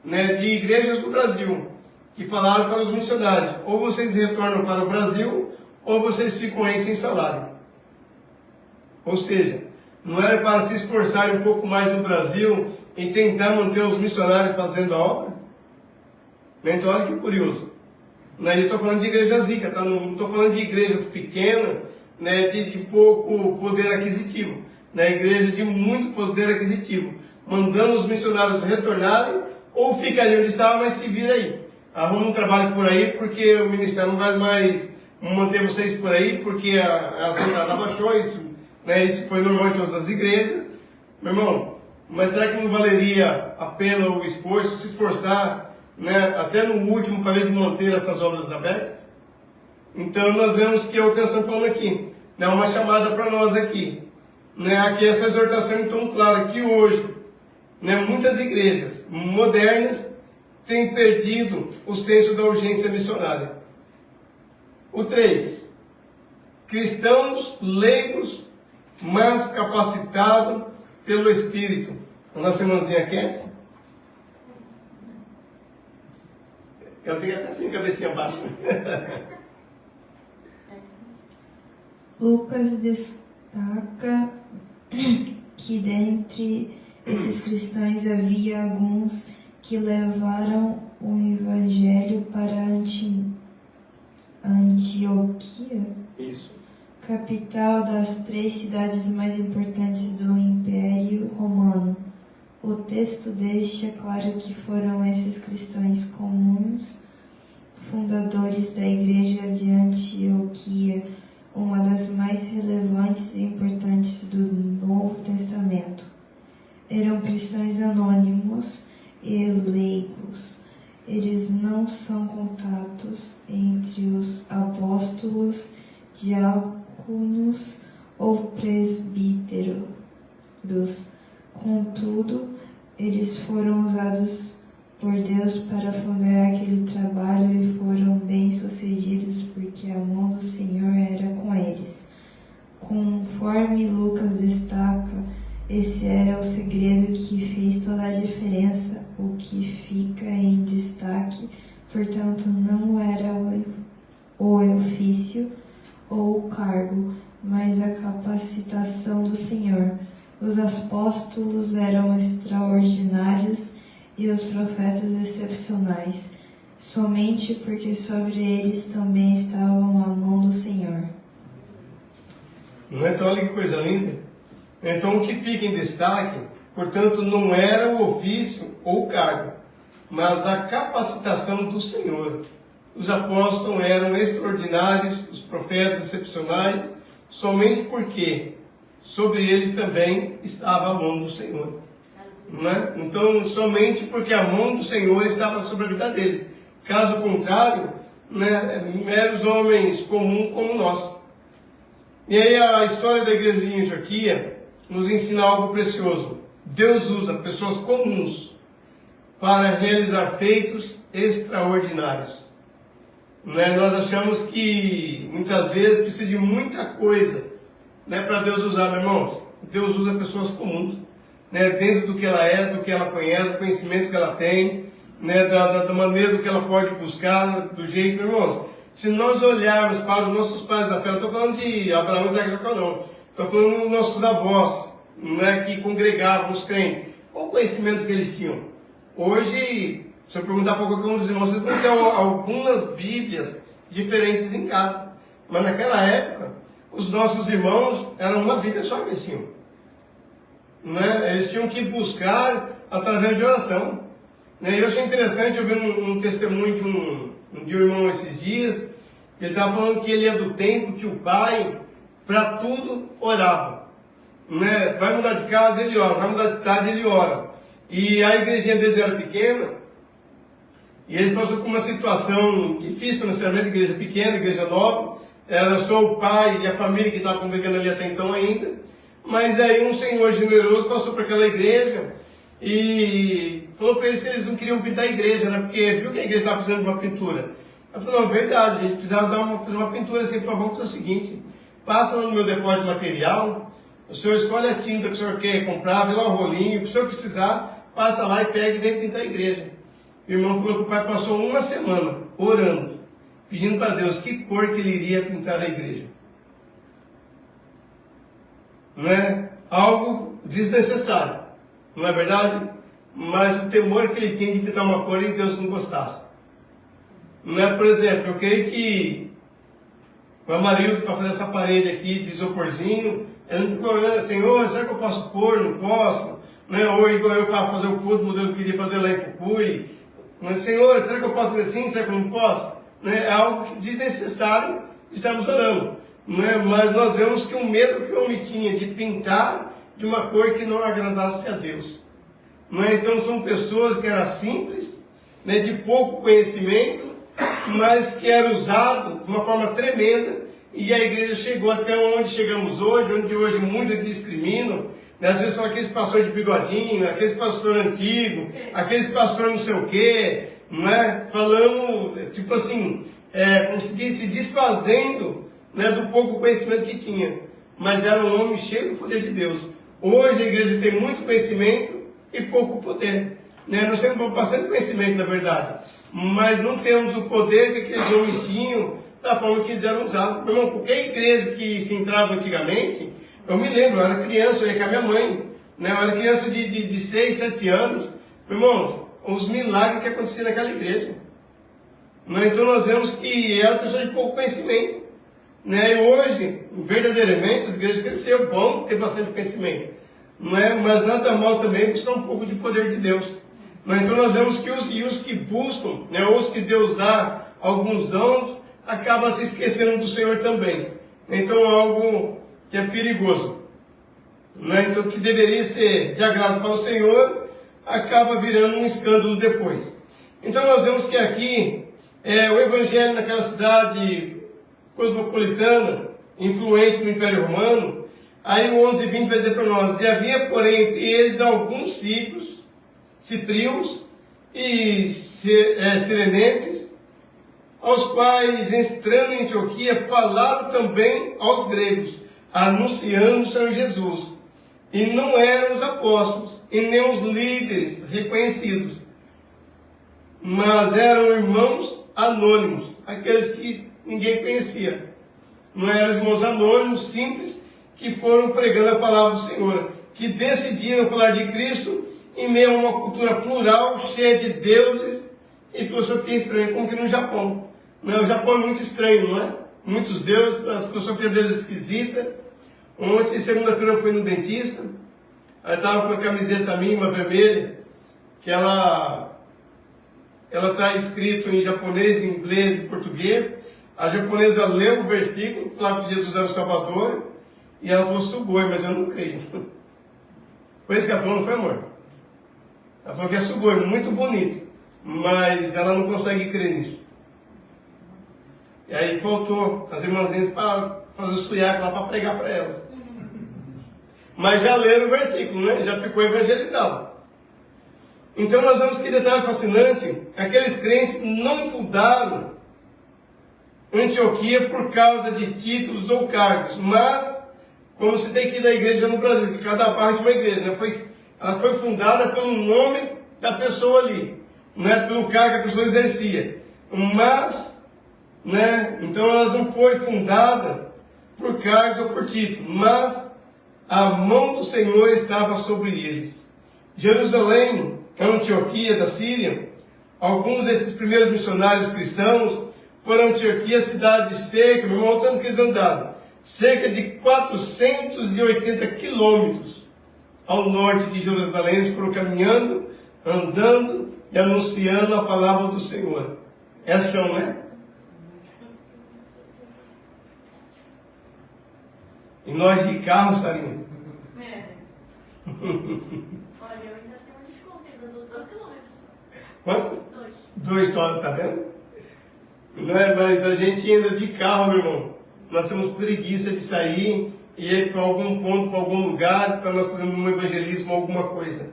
né, de igrejas do Brasil que falaram para os missionários: ou vocês retornam para o Brasil, ou vocês ficam aí sem salário. Ou seja, não era para se esforçarem um pouco mais no Brasil em tentar manter os missionários fazendo a obra? Então olha que curioso. Eu estou falando de igrejas ricas, tá? Não estou falando de igrejas pequenas, né, de pouco poder aquisitivo. Igrejas de muito poder aquisitivo, mandando os missionários retornarem, ou fica ali onde estava, mas se vira aí. Arruma um trabalho por aí, porque o ministério não vai mais manter vocês por aí, porque a entrada baixou, isso foi normal em todas as igrejas. Meu irmão, mas será que não valeria a pena o esforço, se esforçar, né, até no último, para manter essas obras abertas? Então nós vemos que é o texto falando aqui, né, uma chamada para nós aqui, né, aqui essa exortação então clara, que hoje, né, muitas igrejas modernas têm perdido o senso da urgência missionária. O 3. Cristãos leigos, mas capacitados pelo Espírito. A nossa irmãzinha quente. Ela fica até assim, cabecinha baixa. Lucas destaca que dentre esses cristãos havia alguns que levaram o evangelho para Antioquia, capital das 3 cidades mais importantes do Império Romano. O texto deixa claro que foram esses cristãos comuns, fundadores da igreja de Antioquia, uma das mais relevantes e importantes do Novo Testamento. Eram cristãos anônimos e leigos. Eles não são contados entre os apóstolos, diáconos ou presbíteros. Contudo, eles foram usados por Deus para fundar aquele trabalho e foram bem-sucedidos porque a mão do Senhor era com eles. Conforme Lucas destaca, esse era o segredo que fez toda a diferença. O que fica em destaque, portanto, não era o ofício ou o cargo, mas a capacitação do Senhor. Os apóstolos eram extraordinários e os profetas excepcionais, somente porque sobre eles também estavam a mão do Senhor. Não é? Então, olha que coisa linda. Então, o que fica em destaque, portanto, não era o ofício ou o cargo, mas a capacitação do Senhor. Os apóstolos eram extraordinários, os profetas excepcionais, somente porque sobre eles também estava a mão do Senhor. Não é? Então, somente porque a mão do Senhor estava sobre a vida deles. Caso contrário, né, meros homens comuns como nós. E aí a história da igreja de Antioquia nos ensina algo precioso. Deus usa pessoas comuns para realizar feitos extraordinários. Né? Nós achamos que muitas vezes precisa de muita coisa, né, para Deus usar, meu irmão. Deus usa pessoas comuns, né, dentro do que ela é, do que ela conhece, do conhecimento que ela tem, né, da maneira do que ela pode buscar, do jeito, meu irmão. Se nós olharmos para os nossos pais da fé, eu estou falando de Abraão e Jacó, não. Estou falando dos nossos avós, né, que congregavam os crentes. Qual o conhecimento que eles tinham? Hoje, se eu perguntar para qualquer um dos irmãos, vocês vão ter algumas Bíblias diferentes em casa. Mas naquela época, os nossos irmãos eram uma Bíblia só que eles tinham. né? Eles tinham que buscar através de oração. Né? Eu achei interessante, eu vi um testemunho de um irmão esses dias, ele estava falando que ele é do tempo que o pai, para tudo, orava. Né? Vai mudar de casa, ele ora. Vai mudar de cidade, ele ora. E a igrejinha deles era pequena, e eles passaram por uma situação difícil financeiramente, igreja pequena, igreja nova. Era só o pai e a família que estavam congregando ali até então ainda. Mas aí um senhor generoso passou por aquela igreja e falou para eles se eles não queriam pintar a igreja, né? Porque viu que a igreja estava precisando de uma pintura. Eu falei, não, é verdade, a gente precisava fazer uma pintura assim, por favor, vamos fazer o seguinte, passa lá no meu depósito de material, o senhor escolhe a tinta que o senhor quer comprar, vê lá o rolinho, o que o senhor precisar, passa lá e pega e vem pintar a igreja. O irmão falou que o pai passou uma semana orando, pedindo para Deus que cor que ele iria pintar a igreja. Não é algo desnecessário, não é verdade? Mas o temor que ele tinha de pintar uma cor e Deus não gostasse. Não é, por exemplo, eu creio que o Amarildo, para fazer essa parede aqui de isoporzinho, ele não ficou olhando, Senhor, será que eu posso pôr? Não posso. Né? Ou igual eu para fazer o puto, modelo que eu queria fazer lá em Fukui. Senhor, será que eu posso fazer assim? Será que eu não posso? Né? É algo desnecessário de estarmos orando. Né? Mas nós vemos que o medo que o homem tinha de pintar de uma cor que não agradasse a Deus. Né? Então são pessoas que eram simples, né, de pouco conhecimento, mas que era usado de uma forma tremenda, e a igreja chegou até onde chegamos hoje, onde hoje muitos discriminam, né? Às vezes são aqueles pastores de bigodinho, aqueles pastores antigos, aqueles pastores não sei o quê, não é? Falando, tipo assim, como se diz, se desfazendo, né, do pouco conhecimento que tinha, mas era um homem cheio do poder de Deus. Hoje a igreja tem muito conhecimento e pouco poder, né? Nós temos bastante conhecimento, na verdade, mas não temos o poder que aqueles homens tinham da forma que eles eram usados. Meu irmão, qualquer igreja que se entrava antigamente, eu me lembro, eu era criança, eu ia com a minha mãe, né? Eu era criança de 6, 7 anos. Meu irmão, os milagres que aconteciam naquela igreja. Né? Então nós vemos que era pessoa de pouco conhecimento. Né? E hoje, verdadeiramente, as igrejas cresceram, bom ter bastante conhecimento. Não é? Mas nada mal também buscar um pouco de poder de Deus. Então nós vemos que os que buscam, né, os que Deus dá alguns dons, acabam se esquecendo do Senhor também. Então é algo que é perigoso. Né? Então o que deveria ser de agrado para o Senhor, acaba virando um escândalo depois. Então nós vemos que aqui, o evangelho naquela cidade cosmopolitana, influente no Império Romano, aí o 11:20 vai dizer para nós, e havia porém entre eles alguns ciprios e sirenenses, aos quais, entrando em Antioquia, falaram também aos gregos, anunciando o Senhor Jesus. E não eram os apóstolos, e nem os líderes reconhecidos, mas eram irmãos anônimos, aqueles que ninguém conhecia. Não eram irmãos anônimos, simples, que foram pregando a palavra do Senhor, que decidiram falar de Cristo em meio a uma cultura plural, cheia de deuses e filosofia estranha, como que no Japão. Não, o Japão é muito estranho, não é? Muitos deuses, a filosofia deles é esquisita. Ontem, segunda-feira, eu fui no dentista, aí estava com a camiseta minha, vermelha, que ela está escrito em japonês, inglês e português. A japonesa leu o versículo, falava que Jesus era o Salvador, e ela falou, Sugoi, mas eu não creio. Foi isso que ela falou, não foi, amor? Ela falou que é Sugoi, muito bonito, mas ela não consegue crer nisso. E aí faltou as irmãzinhas para fazer o suiaco lá para pregar para elas. Mas já leram o versículo, né? Já ficou evangelizado. Então nós vemos que detalhe fascinante, aqueles crentes não fundaram Antioquia por causa de títulos ou cargos, mas, como se tem aqui da igreja no Brasil, que cada parte é uma igreja, né? Ela foi fundada pelo nome da pessoa ali, não é pelo cargo que a pessoa exercia. Mas, né? Então elas não foi fundada por cargos ou por títulos, mas a mão do Senhor estava sobre eles. Jerusalém, Antioquia da Síria, alguns desses primeiros missionários cristãos foram a Antioquia, cidade de cerca, meu irmão, tanto que eles andaram, cerca de 480 quilômetros ao norte de Jerusalém, eles foram caminhando, andando e anunciando a palavra do Senhor. É chão, né? E nós de carro, Sarinha? É. Olha, eu ainda tenho um desconto, ainda dou 2 quilômetros. Quantos? 2. 2 dólares, tá vendo? Não é? Mas a gente anda de carro, meu irmão. Nós temos preguiça de sair e ir para algum ponto, para algum lugar, para nós fazermos um evangelismo, alguma coisa.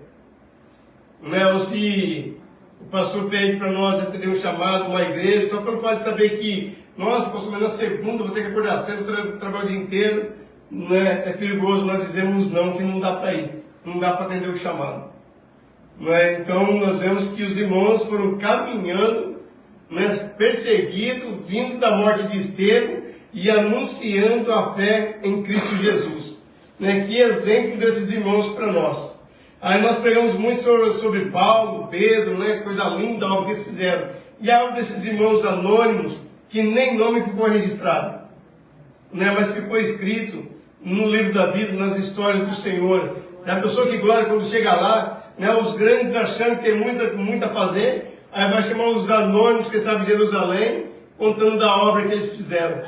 Não é? Ou se o pastor pede para nós atender um chamado, uma igreja, só pelo fato de saber que, nossa, pastor, mas na segunda vou ter que acordar cedo, trabalhar o dia inteiro, né? É perigoso nós dizermos não, que não dá para ir, não dá para atender o chamado. Não é? Então nós vemos que os irmãos foram caminhando, né, perseguidos, vindo da morte de Estevão e anunciando a fé em Cristo Jesus. Né? Que exemplo desses irmãos para nós. Aí nós pregamos muito sobre Paulo, Pedro, né? Coisa linda a obra que eles fizeram. E a obra desses irmãos anônimos, que nem nome ficou registrado, né? Mas ficou escrito no livro da vida, nas histórias do Senhor. E a pessoa que glória quando chega lá, né? Os grandes achando que tem muito a fazer, aí vai chamar os anônimos que estavam em Jerusalém, contando da obra que eles fizeram.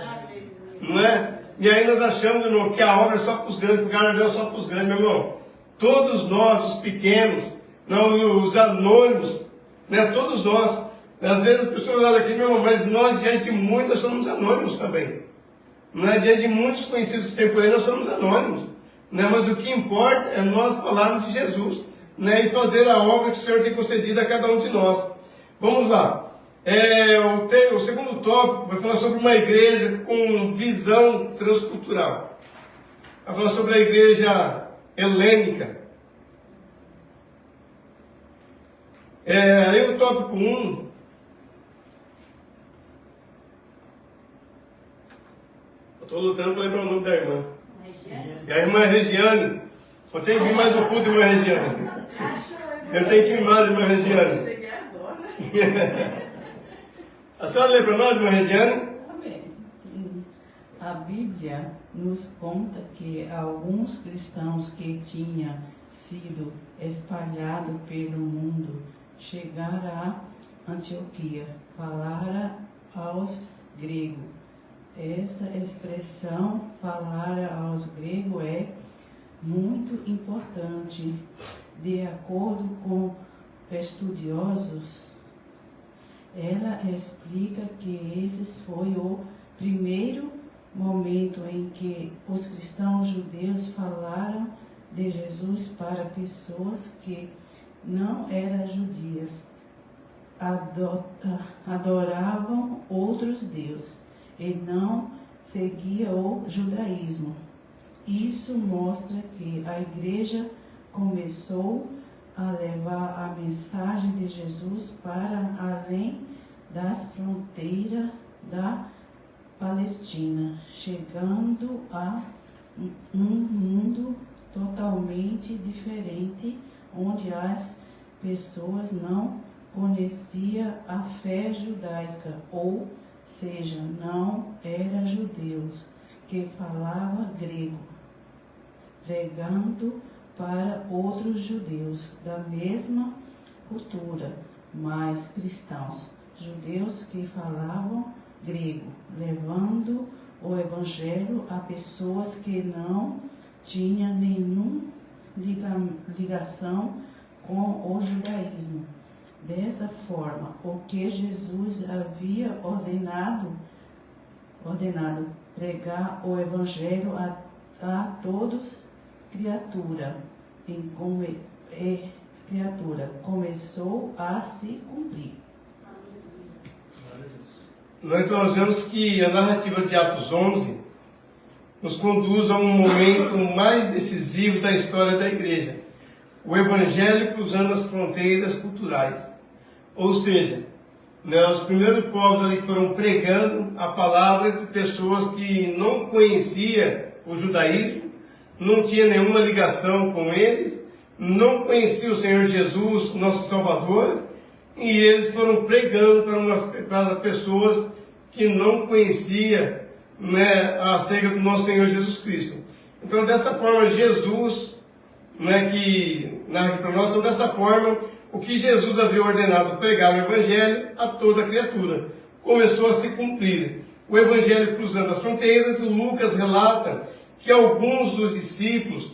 Não é? E aí nós achamos, meu irmão, que a obra é só para os grandes, que o galardão é só para os grandes, meu irmão. Todos nós, os pequenos, não, os anônimos, né? Todos nós. Às vezes as pessoas olham aqui, meu irmão, mas nós, diante de muitos, somos anônimos também. Não é? Diante de muitos conhecidos que tem por aí, nós somos anônimos. Né? Mas o que importa é nós falarmos de Jesus, né? E fazer a obra que o Senhor tem concedido a cada um de nós. Vamos lá. O segundo tópico vai falar sobre uma igreja com visão transcultural. Vai falar sobre a igreja helênica. Aí o tópico 1. Eu estou lutando para lembrar o nome da irmã. E a irmã Regiane. Eu tenho que vir mais no culto, irmã Regiane. Eu tenho que vir mais, irmã Regiane. Cheguei agora. A senhora lembra o nome, irmã Regiane? Amém. A Bíblia nos conta que alguns cristãos que tinham sido espalhados pelo mundo chegaram a Antioquia, falaram aos gregos. Essa expressão, falar aos gregos, é muito importante. De acordo com estudiosos, ela explica que esse foi o primeiro momento em que os cristãos judeus falaram de Jesus para pessoas que não eram judias, adoravam outros deuses e não seguiam o judaísmo. Isso mostra que a igreja começou a levar a mensagem de Jesus para além das fronteiras da Palestina, chegando a um mundo totalmente diferente, onde as pessoas não conheciam a fé judaica, ou seja, não eram judeus, que falavam grego, pregando para outros judeus da mesma cultura, mas cristãos, judeus que falavam grego, levando o evangelho a pessoas que não tinham nenhuma ligação com o judaísmo. Dessa forma, o que Jesus havia ordenado pregar o evangelho a todos criatura começou a se cumprir. Nós vemos que a narrativa de Atos 11 nos conduz a um momento mais decisivo da história da igreja. O evangelho cruzando as fronteiras culturais. Ou seja, né, os primeiros povos ali foram pregando a palavra de pessoas que não conheciam o judaísmo, não tinha nenhuma ligação com eles, não conheciam o Senhor Jesus, nosso Salvador, e eles foram pregando para pessoas que não conheciam, né, acerca do nosso Senhor Jesus Cristo. Então, dessa forma, Jesus, que narra aqui para nós. Então, dessa forma, o que Jesus havia ordenado pregar o Evangelho a toda criatura começou a se cumprir. O Evangelho cruzando as fronteiras, Lucas relata que alguns dos discípulos,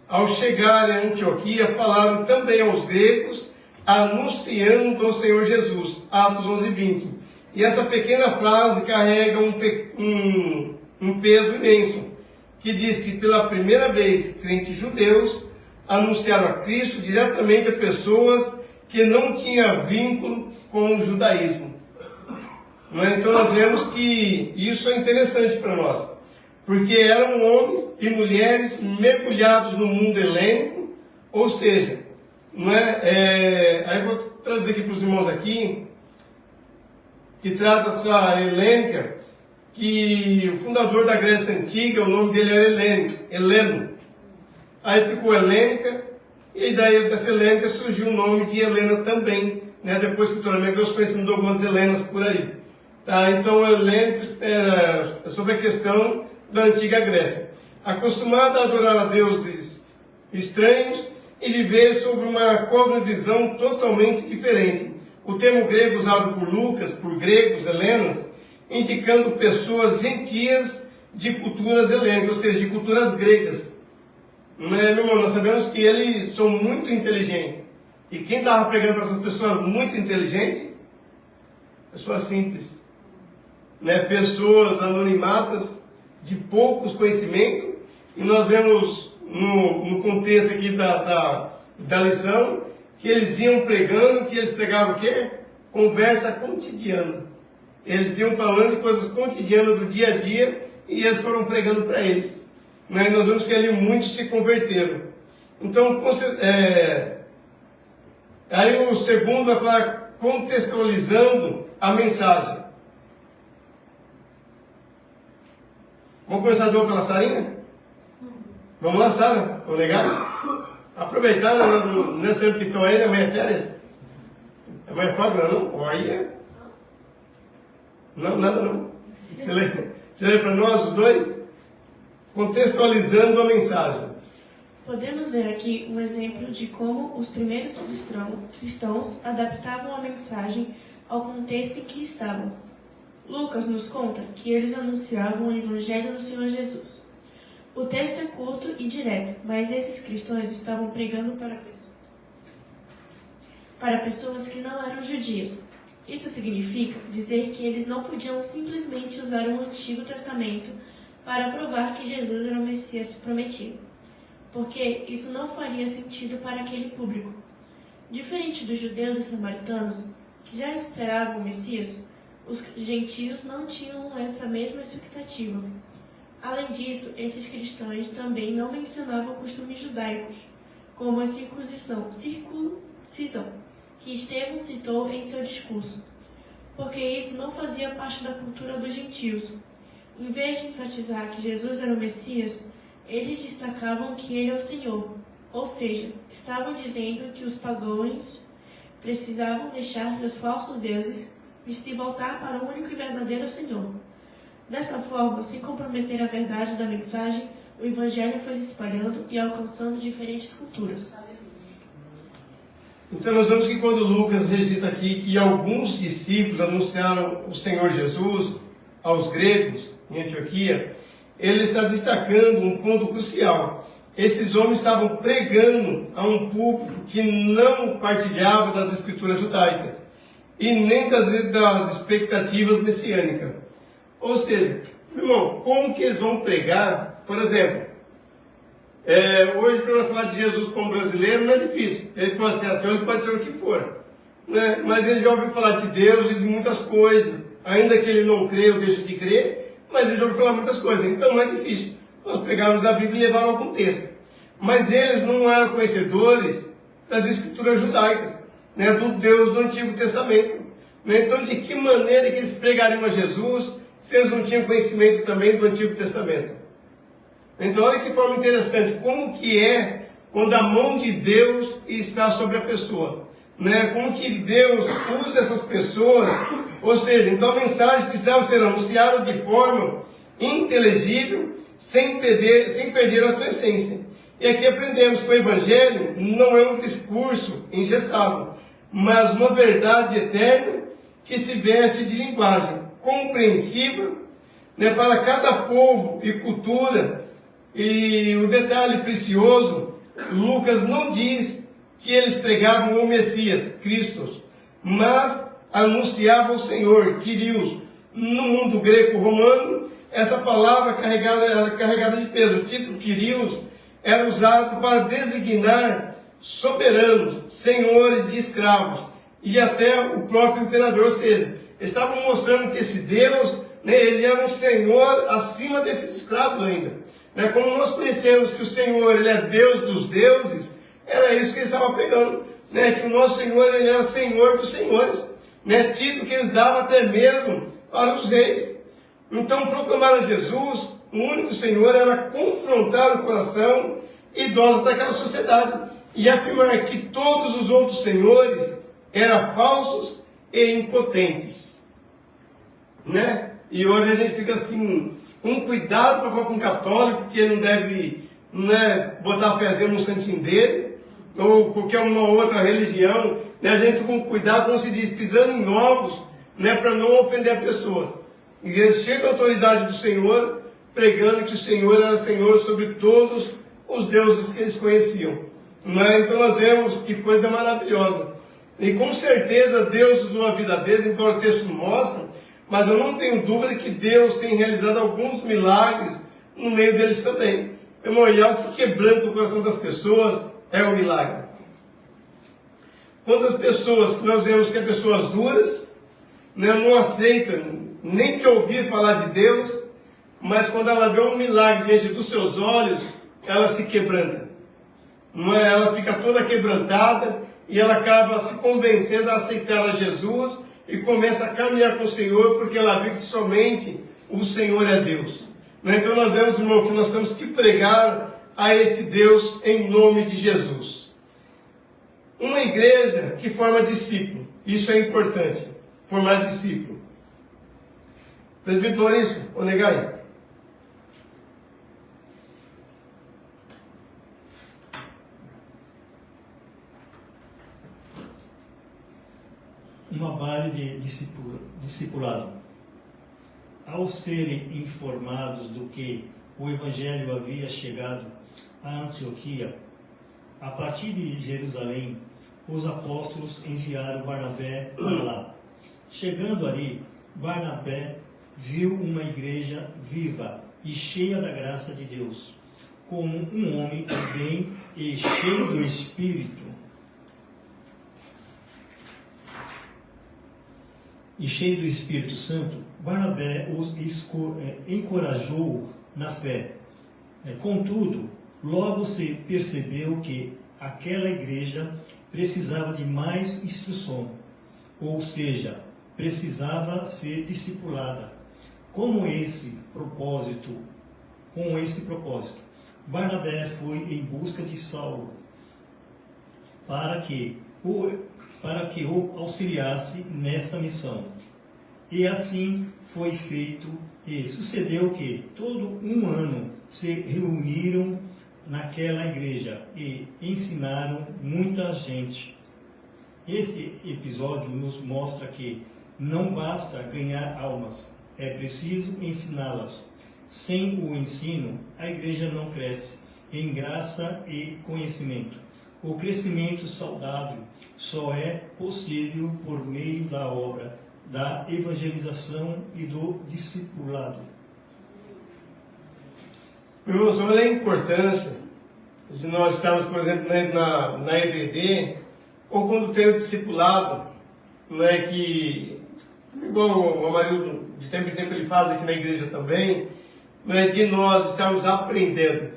ao chegarem a Antioquia, falaram também aos gregos, anunciando ao Senhor Jesus. Atos 11:20. E essa pequena frase carrega um peso imenso, que diz que pela primeira vez crentes judeus anunciaram a Cristo diretamente a pessoas que não tinham vínculo com o judaísmo. Então nós vemos que isso é interessante para nós, porque eram homens e mulheres mergulhados no mundo helênico, ou seja, aí eu vou traduzir aqui para os irmãos aqui, que trata essa helênica, que o fundador da Grécia Antiga, o nome dele era Heleno. Aí ficou helênica, e daí dessa helênica surgiu o nome de Helena também, depois futuramente nós conhecemos algumas Helenas por aí. Tá? Então o helênico é sobre a questão da antiga Grécia. Acostumada a adorar a deuses estranhos e viver sob uma cosmovisão totalmente diferente. O termo grego usado por Lucas, por gregos, helenos, indicando pessoas gentias de culturas helênicas, ou seja, de culturas gregas. Meu irmão, nós sabemos que eles são muito inteligentes. E quem estava pregando para essas pessoas muito inteligentes? Pessoas simples. Pessoas anonimatas, de poucos conhecimentos. E nós vemos no contexto aqui da lição, que eles iam pregando, que eles pregavam o quê? Conversa cotidiana. Eles iam falando de coisas cotidianas do dia a dia, e eles foram pregando para eles. Nós vemos que ali muitos se converteram. Então, aí o segundo vai falar contextualizando a mensagem. Vamos começar de novo pela Sarinha? Vamos lá, Sara? Vamos legal? Aproveitar, nesse tempo que estão aí, amanhã é férias. Amanhã é folga, não? Olha. Não, nada não. Você lê para nós os dois? Contextualizando a mensagem. Podemos ver aqui um exemplo de como os primeiros cristãos adaptavam a mensagem ao contexto em que estavam. Lucas nos conta que eles anunciavam o Evangelho do Senhor Jesus. O texto é curto e direto, mas esses cristãos estavam pregando para pessoas que não eram judias. Isso significa dizer que eles não podiam simplesmente usar o Antigo Testamento para provar que Jesus era o Messias prometido, porque isso não faria sentido para aquele público. Diferente dos judeus e samaritanos, que já esperavam o Messias, os gentios não tinham essa mesma expectativa. Além disso, esses cristãos também não mencionavam costumes judaicos, como a circuncisão, que Estevão citou em seu discurso, porque isso não fazia parte da cultura dos gentios. Em vez de enfatizar que Jesus era o Messias, eles destacavam que ele é o Senhor, ou seja, estavam dizendo que os pagãos precisavam deixar seus falsos deuses e se voltar para o único e verdadeiro Senhor. Dessa forma, sem comprometer a verdade da mensagem, o Evangelho foi se espalhando e alcançando diferentes culturas. Então nós vemos que quando Lucas registra aqui que alguns discípulos anunciaram o Senhor Jesus aos gregos em Antioquia, ele está destacando um ponto crucial. Esses homens estavam pregando a um público que não partilhava das escrituras judaicas e nem das expectativas messiânicas. Ou seja, meu irmão, como que eles vão pregar? Por exemplo, hoje para nós falar de Jesus como brasileiro não é difícil. Ele pode ser ateu, ele pode ser o que for. Mas ele já ouviu falar de Deus e de muitas coisas. Ainda que ele não crê ou deixe de crer, mas ele já ouviu falar muitas coisas. Então não é difícil nós pegarmos a Bíblia e levar ao contexto. Mas eles não eram conhecedores das escrituras judaicas, do Deus do Antigo Testamento. Então de que maneira que eles pregariam a Jesus se eles não tinham conhecimento também do Antigo Testamento? Então olha que forma interessante, como que é quando a mão de Deus está sobre a pessoa. Como que Deus usa essas pessoas, ou seja, então a mensagem precisava ser anunciada de forma inteligível, sem perder a sua essência. E aqui aprendemos que o Evangelho não é um discurso engessado, mas uma verdade eterna que se veste de linguagem compreensível, né, para cada povo e cultura. E o detalhe precioso, Lucas não diz que eles pregavam o Messias, Cristo, mas anunciavam o Senhor, Kyrios. No mundo greco-romano, essa palavra era carregada de peso. O título Kyrios era usado para designar soberanos, senhores de escravos, e até o próprio imperador. Ou seja, estavam mostrando que esse Deus, né, ele era um senhor acima desses escravos ainda. Né, como nós conhecemos que o Senhor, ele é Deus dos deuses, era isso que eles estavam pregando, né, que o nosso Senhor, ele era Senhor dos senhores, né, título que eles davam até mesmo para os reis. Então, proclamar a Jesus, o único Senhor, era confrontar o coração idólatra daquela sociedade e afirmar que todos os outros senhores eram falsos e impotentes, né? E hoje a gente fica assim, com cuidado para falar com um católico, que ele não deve, né, botar a fezinha no santinho dele, ou qualquer uma outra religião, né? A gente fica com cuidado, como se diz, pisando em ovos, né, para não ofender a pessoa. E eles chegam à autoridade do Senhor, pregando que o Senhor era Senhor sobre todos os deuses que eles conheciam. Mas, então nós vemos que coisa maravilhosa. E com certeza Deus usou a vida deles, embora o texto não mostra, mas eu não tenho dúvida que Deus tem realizado alguns milagres no meio deles também. Irmão, e algo que quebranta o coração das pessoas é o milagre. Quantas pessoas que nós vemos que são pessoas duras, né, não aceitam nem que ouvir falar de Deus, mas quando ela vê um milagre diante dos seus olhos, ela se quebranta. Não é? Ela fica toda quebrantada e ela acaba se convencendo a aceitar a Jesus e começa a caminhar com o Senhor, porque ela vê que somente o Senhor é Deus. Então nós vemos, irmão, que nós temos que pregar a esse Deus em nome de Jesus. Uma igreja que forma discípulo, isso é importante, formar discípulo. Presbítero Maurício, Onegai. Uma base de discipulado. Ao serem informados do que o Evangelho havia chegado a Antioquia, a partir de Jerusalém, os apóstolos enviaram Barnabé para lá. Chegando ali, Barnabé viu uma igreja viva e cheia da graça de Deus, como um homem do bem e cheio do Espírito. E cheio do Espírito Santo, Barnabé os encorajou na fé. Contudo, logo se percebeu que aquela igreja precisava de mais instrução, ou seja, precisava ser discipulada. Com esse propósito, Barnabé foi em busca de Saulo, para que o auxiliasse nesta missão. E assim foi feito, e sucedeu que todo um ano se reuniram naquela igreja e ensinaram muita gente. Esse episódio nos mostra que não basta ganhar almas, é preciso ensiná-las. Sem o ensino, a igreja não cresce em graça e conhecimento. O crescimento saudável só é possível por meio da obra da evangelização e do discipulado. Irmãos, olha a importância de nós estarmos, por exemplo, na EBD, ou quando tem o discipulado, não é que, igual o Amarildo de tempo em tempo ele faz aqui na igreja também, não é de nós estarmos aprendendo.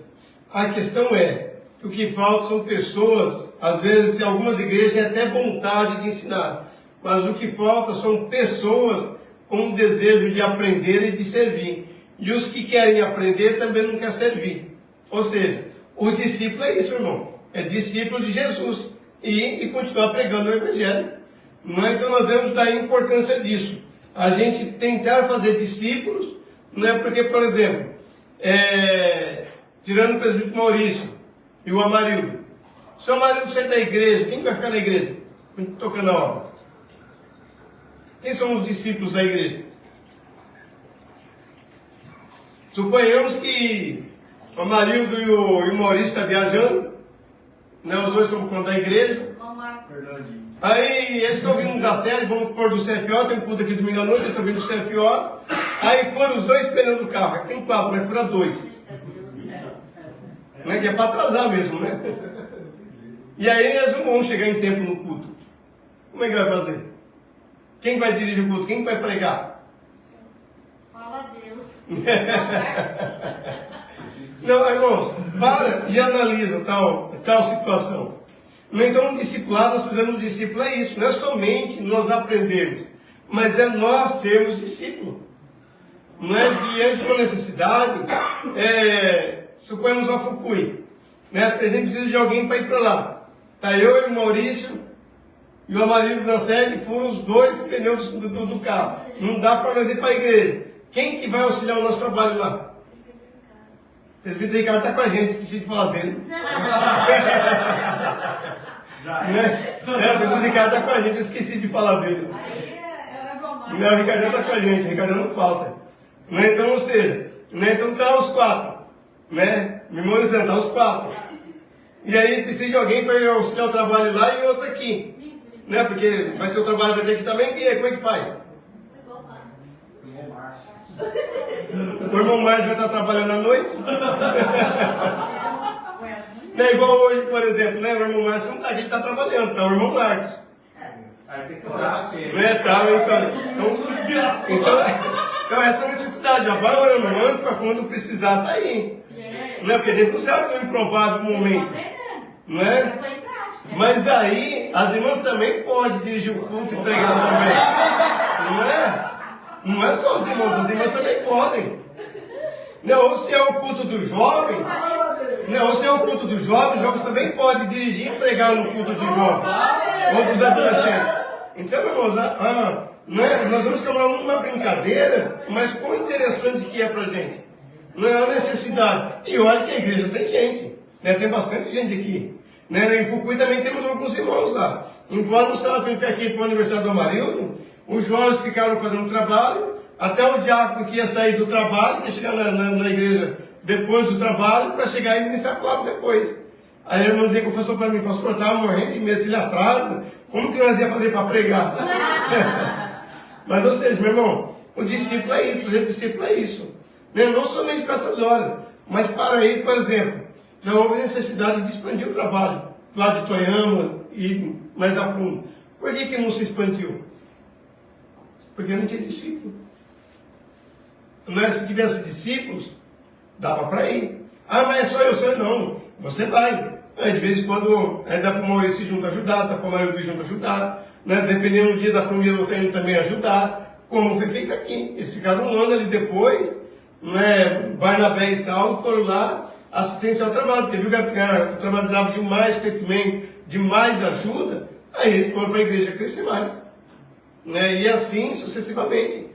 A questão é que o que falta são pessoas, às vezes em algumas igrejas têm até vontade de ensinar, mas o que falta são pessoas com o desejo de aprender e de servir. E os que querem aprender também não querem servir. Ou seja, o discípulo é isso, irmão. É discípulo de Jesus. E continuar pregando o Evangelho. Então nós vemos daí a importância disso. A gente tentar fazer discípulos, não é porque, por exemplo, tirando o presbítero Maurício, e o Amarildo. Se o Amarildo sair da igreja, quem vai ficar na igreja? Tocando a obra. Quem são os discípulos da igreja? Suponhamos que o Amarildo e o Maurício estão viajando, né? Os dois estão por conta da igreja. Aí eles estão vindo da série, vamos pôr do CFO, tem um culto aqui domingo à noite, eles estão vindo do CFO. Aí foram os dois pneus do carro, aqui tem 4, mas foram 2. Não é que é para atrasar mesmo, né? E aí eles não vão chegar em tempo no culto. Como é que vai fazer? Quem vai dirigir o culto? Quem vai pregar? Fala a Deus. Não, irmãos, para e analisa tal situação. Então, no discipulado, nós fazemos um discípulo, é isso. Não é somente nós aprendermos, mas é nós sermos discípulos. Não é diante de uma necessidade, suponhamos uma Fukui, né? A gente precisa de alguém para ir para lá. Tá eu e o Maurício e o Amarildo na sede, foram os 2 pneus do carro. Não dá para nós ir para a igreja. Quem que vai auxiliar o nosso trabalho lá? O presbítero Ricardo está com a gente, esqueci de falar dele. Né? O presbítero Ricardo está com a gente, eu esqueci de falar dele. Não, o Ricardo está com a gente, o Ricardo não falta. Né? Então, ou seja, né? Então está os 4. Né? Memorizando, está os 4. E aí precisa de alguém para auxiliar o trabalho lá e outro aqui. Né? Porque vai ter o trabalho vai ter aqui também, e aí como é que faz? O irmão Márcio vai estar trabalhando à noite. Não é igual hoje, por exemplo, né? O irmão Márcio não está aqui, ele está trabalhando, está o irmão Marcos. Aí tem que orar. Né? Então essa necessidade, já vai orando antes para quando precisar, está aí. Não é? Porque a gente não sabe do improvável momento. Não é? Mas aí, as irmãs também podem dirigir o culto e pregar também. Não é? Não é só as irmãs também podem. Não, ou se é o culto dos jovens, ou se é o culto dos jovens, os jovens também podem dirigir e pregar no culto dos jovens. Ou dos adolescentes. Então, irmãos, nós vamos tomar uma brincadeira, mas quão interessante que é pra gente. Não é a necessidade. E olha que a igreja tem gente. Né? Tem bastante gente aqui. Né? Em Fukui também temos alguns irmãos lá. Embora não estava vindo aqui para o aniversário do Amarildo, os jovens ficaram fazendo trabalho, até o diácono que ia sair do trabalho, ia chegar na igreja depois do trabalho, para chegar e ministrar a palavra depois. Aí a irmãzinha confessou para mim, pastor, eu estava morrendo de medo, se ele atrasa, como que nós ia fazer para pregar? Mas, ou seja, meu irmão, o discípulo é isso, o discípulo é isso. Né? Não somente para essas horas, mas para ele, por exemplo, já houve necessidade de expandir o trabalho, lá de Toyama e mais a fundo. Por que não se expandiu? Porque não tinha discípulo. Não é, se tivesse discípulos, dava para ir. Ah, mas é só eu, não. Você vai. Aí, de vez em quando, aí dá para o Maurício junto ajudar, dá para o Maria junto ajudar. Né? Dependendo do dia, dá para o Miro também ajudar. Como foi feito aqui. Eles ficaram um ano ali depois, né? Barnabé e Saulo foram lá, assistência ao trabalho, porque viu que o trabalho dava de mais crescimento, de mais ajuda, aí eles foram para a igreja crescer mais. Né? E assim sucessivamente.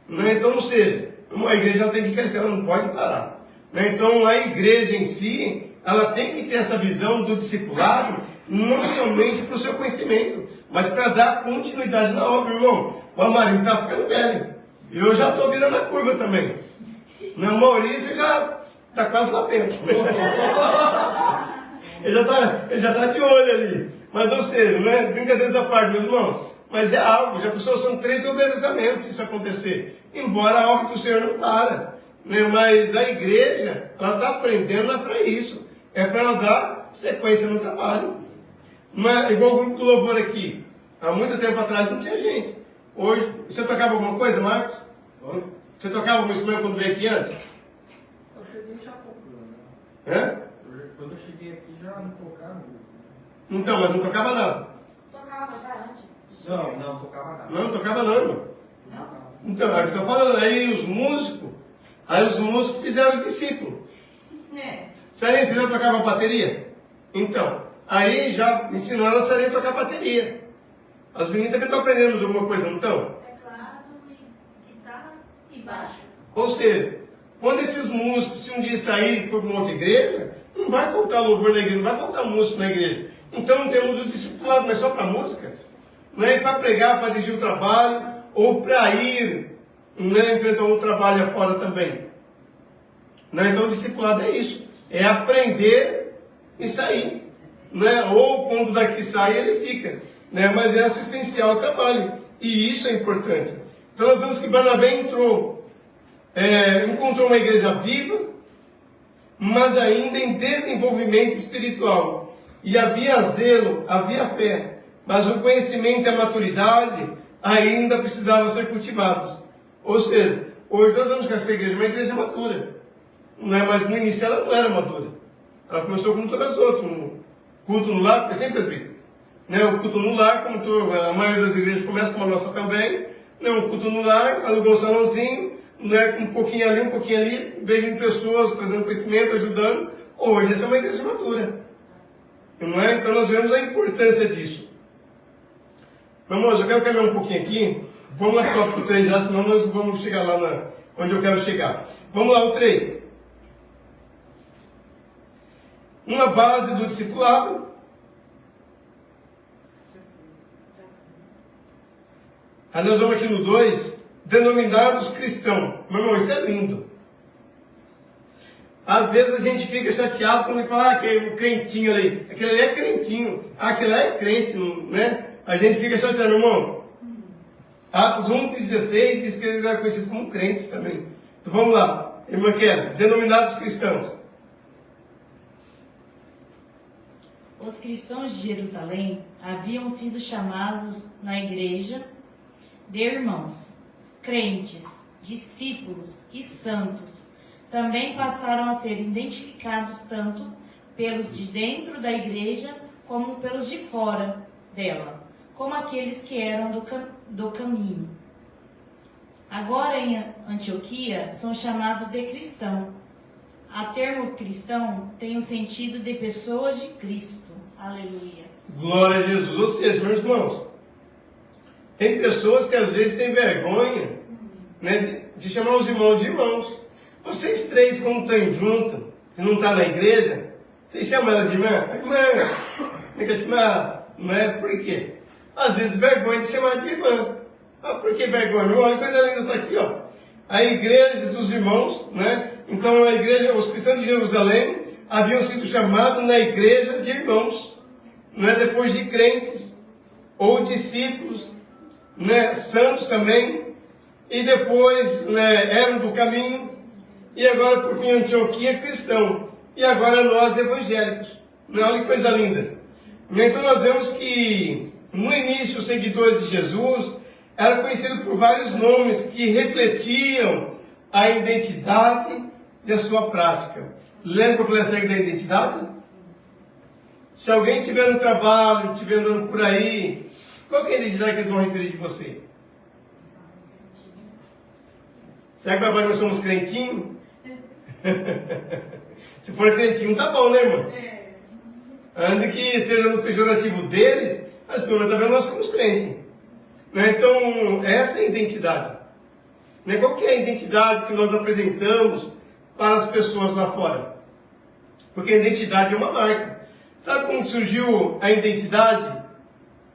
Né? Então, ou seja, a igreja tem que crescer, ela não pode parar. Né? Então, a igreja em si, ela tem que ter essa visão do discipulado, não somente para o seu conhecimento, mas para dar continuidade na obra, irmão. O Amarildo está ficando velho. Eu já estou virando a curva também. O Maurício já está quase lá dentro. ele já está de olho ali. Mas, ou seja, não é brincadeira à parte, meu irmão. Mas é algo, já pensou, são 3 obedecimentos se isso acontecer. Embora a obra do Senhor não para. Né? Mas a igreja, ela está aprendendo para isso. É para ela dar sequência no trabalho. Não é igual o grupo do louvor aqui. Há muito tempo atrás não tinha gente. Hoje, você tocava alguma coisa, Marcos? Oi? Você tocava algum instrumento quando veio aqui antes? Eu cheguei já tocando. Hã? Quando eu cheguei aqui já não tocava. Então, mas não tocava nada. Tocava já antes. Não tocava nada. Não tocava não, irmão. Então, eu estou falando, aí os músicos fizeram discípulo. Sarinha, você já tocava bateria? Então, aí já ensinaram a Sarinha a tocar bateria. As meninas também estão aprendendo alguma coisa, não estão? Teclado, guitarra e baixo. Ou seja, quando esses músicos, se um dia saírem e for para uma outra igreja, Não vai faltar louvor na igreja, não vai faltar música na igreja. Então temos o discipulado, mas só para música. Não é para pregar, para dirigir o trabalho, ou para ir, enfrentar um trabalho fora também. Não, então o discipulado é isso. É aprender e sair. Ou quando daqui sai, ele fica. Mas é assistencial ao trabalho. E isso é importante. Então nós vemos que Barnabé encontrou uma igreja viva, mas ainda em desenvolvimento espiritual. E havia zelo, havia fé, mas o conhecimento e a maturidade ainda precisavam ser cultivados. Ou seja, hoje nós vemos que essa igreja é uma igreja madura. Mas no início ela não era madura. Ela começou como todas as outras. Um culto no lar, porque sempre presbítero. O culto no lar, como a maioria das igrejas começa, como a nossa também. Um culto no lar, alugou um salãozinho, um pouquinho ali, um pouquinho ali, veio pessoas trazendo conhecimento, ajudando. Hoje essa é uma igreja madura. Então nós vemos a importância disso. Irmãos, eu quero caminhar um pouquinho aqui. Vamos lá para o tópico 3 já, senão nós vamos chegar lá onde eu quero chegar. Vamos lá, o 3. Uma base do discipulado. Aí nós vamos aqui no 2, denominados cristãos. Meu irmão, isso é lindo. Às vezes a gente fica chateado quando ele fala, aquele crentinho ali. Aquele ali é crentinho. Aquele lá é crente, A gente fica chateado, meu irmão. Atos 1:16 diz que eles eram conhecidos como crentes também. Então vamos lá. Irmã Kelly, denominados cristãos. Os cristãos de Jerusalém haviam sido chamados na igreja de irmãos, crentes, discípulos e santos. Também passaram a ser identificados tanto pelos de dentro da igreja como pelos de fora dela, como aqueles que eram do caminho. Agora em Antioquia são chamados de cristão. A termo cristão tem o sentido de pessoas de Cristo. Aleluia. Glória a Jesus. Ou seja, meus irmãos, tem pessoas que às vezes têm vergonha de chamar os irmãos de irmãos. Vocês três, quando estão juntos, e não estão na igreja, vocês chamam elas de irmã? Irmã, tem que chamar, Por quê? Às vezes vergonha de chamar de irmã. Por que vergonha? Olha, coisa linda está aqui, ó. A igreja dos irmãos, Então a igreja, os cristãos de Jerusalém haviam sido chamados na igreja de irmãos, depois de crentes, ou discípulos, santos também, e depois eram do caminho, e agora por fim Antioquia cristão, e agora nós evangélicos. Olha que coisa linda. Então nós vemos que no início os seguidores de Jesus eram conhecidos por vários nomes que refletiam a identidade e a sua prática. Lembra o segue da identidade? Se alguém estiver no trabalho, estiver andando por aí, qual que é a identidade que eles vão referir de você? Será que agora nós somos crentinhos? Se for crentinho, tá bom, irmão? Ainda que seja no pejorativo deles, mas pelo menos também nós somos crentes. Então, essa é a identidade. Qual que é a identidade que nós apresentamos para as pessoas lá fora? Porque a identidade é uma marca. Sabe como surgiu a identidade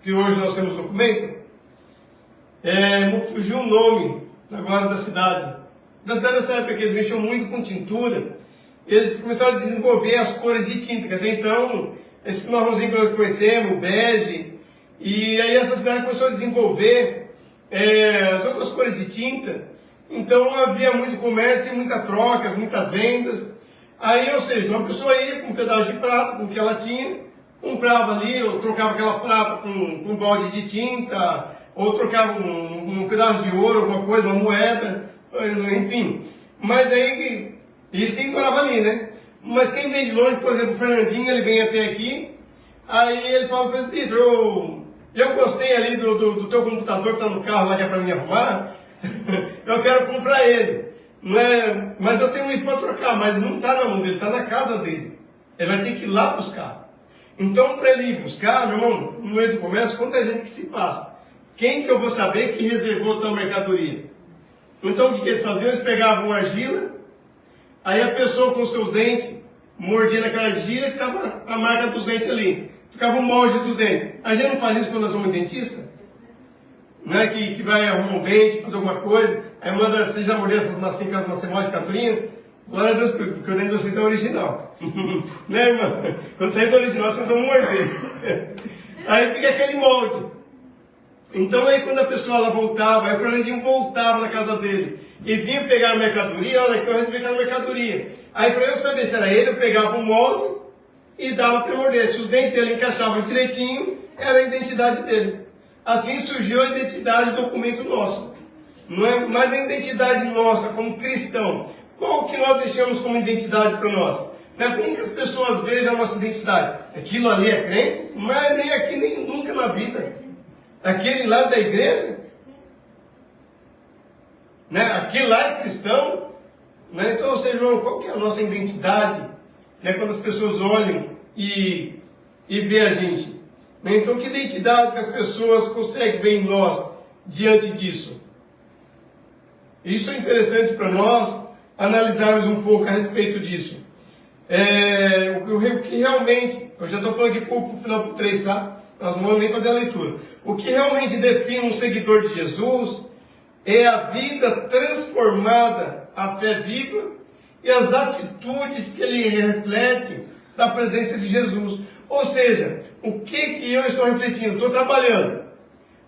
que hoje nós temos documento? Não fugiu o nome agora da cidade. Da cidade dessa época que eles mexiam muito com tintura, eles começaram a desenvolver as cores de tinta, que até então, esse marronzinho que nós conhecemos, o bege, e aí essa cidade começou a desenvolver as outras cores de tinta. Então havia muito comércio, muita troca, muitas vendas. Aí, ou seja, uma pessoa ia com um pedaço de prata, com o que ela tinha, comprava ali, ou trocava aquela prata com um balde de tinta, ou trocava um pedaço de ouro, alguma coisa, uma moeda, enfim. Mas aí, isso quem parava ali, Mas quem vem de longe, por exemplo, o Fernandinho, ele vem até aqui, aí ele fala para o presbítero, eu gostei ali do teu computador que está no carro lá, que é para mim arrumar, eu quero comprar ele. Mas eu tenho isso para trocar, mas não está na mão dele, está na casa dele. Ele vai ter que ir lá buscar. Então, para ele ir buscar, meu irmão, no meio do comércio, quanta gente que se passa? Quem que eu vou saber que reservou tal mercadoria? Então, o que eles faziam? Eles pegavam argila, aí a pessoa com seus dentes, mordia naquela argila e ficava a marca dos dentes ali. Ficava o molde dos dentes. A gente não faz isso quando nós vamos no dentista? Né? Que vai arrumar um dente, fazer alguma coisa, aí manda, você já mordeu essas massinhas, aquelas massinhas de catulinha? Glória a Deus, porque o dente de vocês é original. Né, irmã? Quando sair do original, vocês vão morder. Aí fica aquele molde. Então aí quando a pessoa ela voltava, aí o Fernandinho voltava na casa dele e vinha pegar a mercadoria, olha que eu resolvi pegar a mercadoria. Aí para eu saber se era ele, eu pegava o molde e dava para morder. Se os dentes dele encaixavam direitinho, era a identidade dele. Assim surgiu a identidade, documento nosso. Não é mais a identidade nossa como cristão. Qual que nós deixamos como identidade para nós? Como que as pessoas vejam a nossa identidade? Aquilo ali é crente? Mas nem aqui, nem nunca na vida. Aquele lá da igreja? Né? Aquele lá é cristão? Né? Então, ou seja, irmão, qual que é a nossa identidade? Né? Quando as pessoas olham e vê a gente. Né? Então, que identidade que as pessoas conseguem ver em nós diante disso? Isso é interessante para nós analisarmos um pouco a respeito disso. O que realmente, eu já estou falando aqui para o final do 3, tá? Nós não vamos nem fazer a leitura. O que realmente define um seguidor de Jesus é a vida transformada, a fé viva e as atitudes que ele reflete da presença de Jesus. Ou seja, o que eu estou refletindo? Estou trabalhando.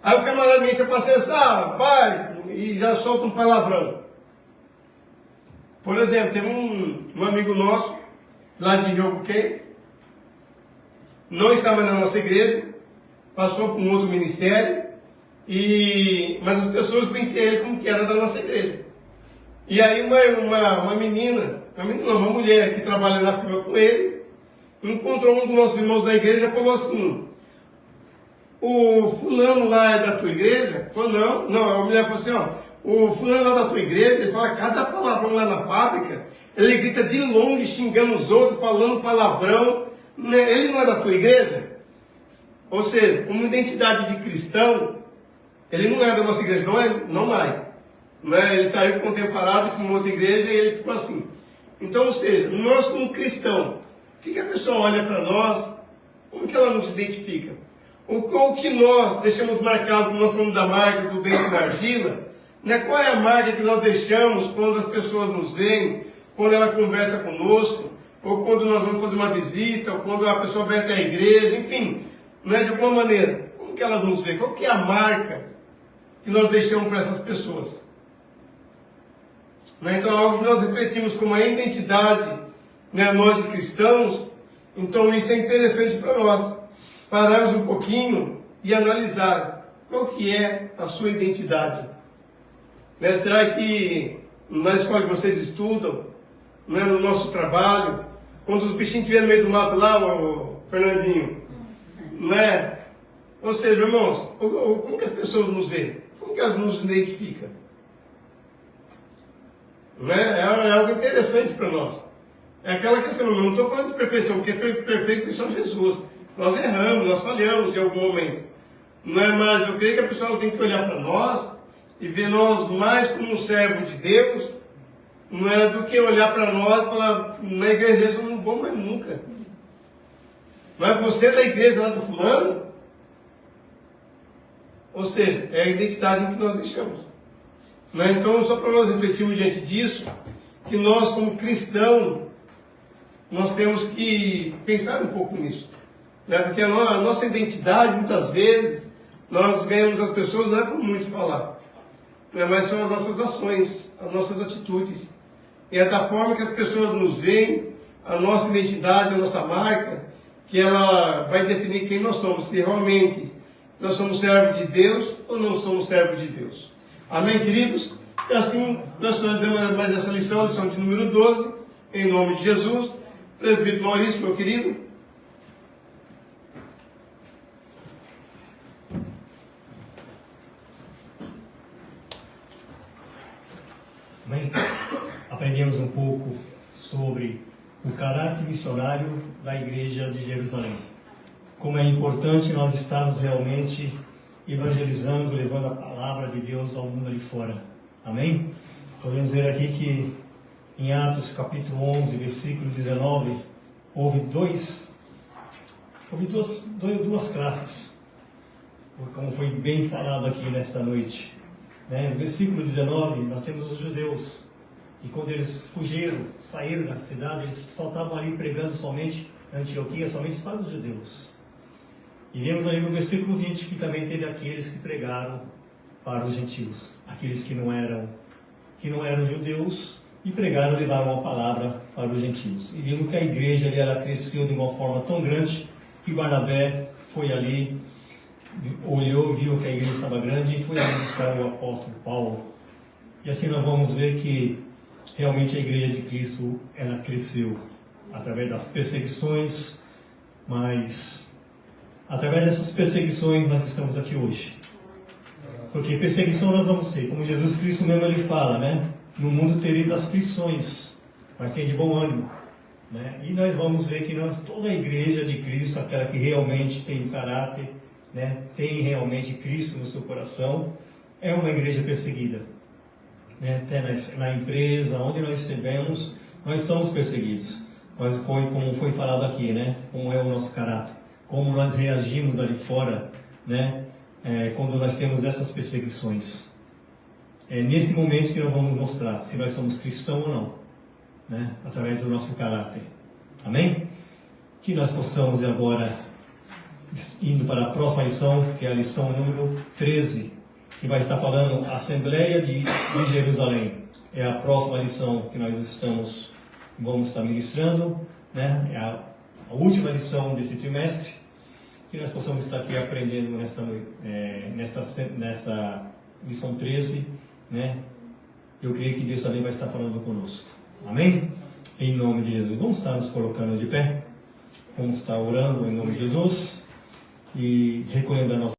Aí o camarada me enche a paciência, vai, e já solta um palavrão. Por exemplo, teve um amigo nosso, lá de Rio Buquê, não estava na nossa igreja, passou por um outro ministério, mas as pessoas conheciam ele como que era da nossa igreja. E aí uma mulher que trabalha na firma com ele, encontrou um dos nossos irmãos da igreja e falou assim, o fulano lá é da tua igreja? Falou, não, a mulher falou assim, o fulano lá da tua igreja, ele fala cada palavrão lá na fábrica, ele grita de longe, xingando os outros, falando palavrão, ele não é da tua igreja? Ou seja, como identidade de cristão, ele não é da nossa igreja, não mais. Ele saiu com o tempo parado, foi uma outra igreja e ele ficou assim. Então, ou seja, nós como cristão, o que a pessoa olha para nós, como que ela nos identifica? O que nós deixamos marcado, como nós falamos da marca do dente da argila, qual é a marca que nós deixamos quando as pessoas nos veem, quando ela conversa conosco, ou quando nós vamos fazer uma visita, ou quando a pessoa vai até a igreja, enfim, de alguma maneira, como que elas nos veem? Qual que é a marca que nós deixamos para essas pessoas? Então, algo que nós refletimos como a identidade, nós de cristãos, então isso é interessante para nós, pararmos um pouquinho e analisar qual que é a sua identidade. Será que na escola que vocês estudam, no nosso trabalho, quando os bichinhos estiverem no meio do mato lá, o Fernandinho, Ou seja, irmãos, como que as pessoas nos veem? Como que elas nos identificam? É algo interessante para nós. É aquela questão, eu não estou falando de perfeição, porque perfeito é só Jesus. Nós erramos, nós falhamos em algum momento. Mas eu creio que a pessoa tem que olhar para nós e ver nós mais como um servo de Deus, do que olhar para nós e falar, na igreja eu não vou mais nunca. Mas você é da igreja lá do fulano? Ou seja, é a identidade que nós deixamos. Então, só para nós refletirmos diante disso, que nós como cristãos, nós temos que pensar um pouco nisso. Porque a nossa identidade, muitas vezes, nós ganhamos as pessoas, não é por muito falar, mas são as nossas ações, as nossas atitudes. E é da forma que as pessoas nos veem, a nossa identidade, a nossa marca, que ela vai definir quem nós somos, se realmente nós somos servos de Deus ou não somos servos de Deus. Amém, queridos? E assim, nós fazemos mais essa lição de número 12, em nome de Jesus. Presbítero Maurício, meu querido. Amém? Aprendemos um pouco sobre o caráter missionário da Igreja de Jerusalém. Como é importante nós estarmos realmente evangelizando, levando a palavra de Deus ao mundo ali fora. Amém? Podemos ver aqui que em Atos capítulo 11, versículo 19, houve duas classes, como foi bem falado aqui nesta noite. No versículo 19, nós temos os judeus, e quando eles fugiram, saíram da cidade, eles só estavam ali pregando somente na Antioquia, somente para os judeus. E vemos ali no versículo 20 que também teve aqueles que pregaram para os gentios, aqueles que não eram judeus, e pregaram, levaram a palavra para os gentios. E vimos que a igreja ali, ela cresceu de uma forma tão grande que Barnabé foi ali, olhou, viu que a igreja estava grande e foi ali buscar o apóstolo Paulo. E assim nós vamos ver que realmente a igreja de Cristo, ela cresceu através das perseguições, mas através dessas perseguições nós estamos aqui hoje. Porque perseguição nós vamos ter, como Jesus Cristo mesmo ele fala, no mundo tereis aflições, mas tem de bom ânimo. E nós vamos ver que toda a igreja de Cristo, aquela que realmente tem caráter, tem realmente Cristo no seu coração, é uma igreja perseguida. Até na empresa, onde nós estivemos, nós somos perseguidos. Mas como foi falado aqui, como é o nosso caráter, como nós reagimos ali fora, quando nós temos essas perseguições. É nesse momento que nós vamos mostrar se nós somos cristãos ou não, através do nosso caráter. Amém? Que nós possamos agora, indo para a próxima lição, que é a lição número 13, que vai estar falando Assembleia de Jerusalém. É a próxima lição que nós vamos estar ministrando, é a última lição desse trimestre, que nós possamos estar aqui aprendendo nessa lição 13, Eu creio que Deus também vai estar falando conosco. Amém? Em nome de Jesus. Vamos estar nos colocando de pé. Vamos estar orando em nome de Jesus e recolhendo a nossa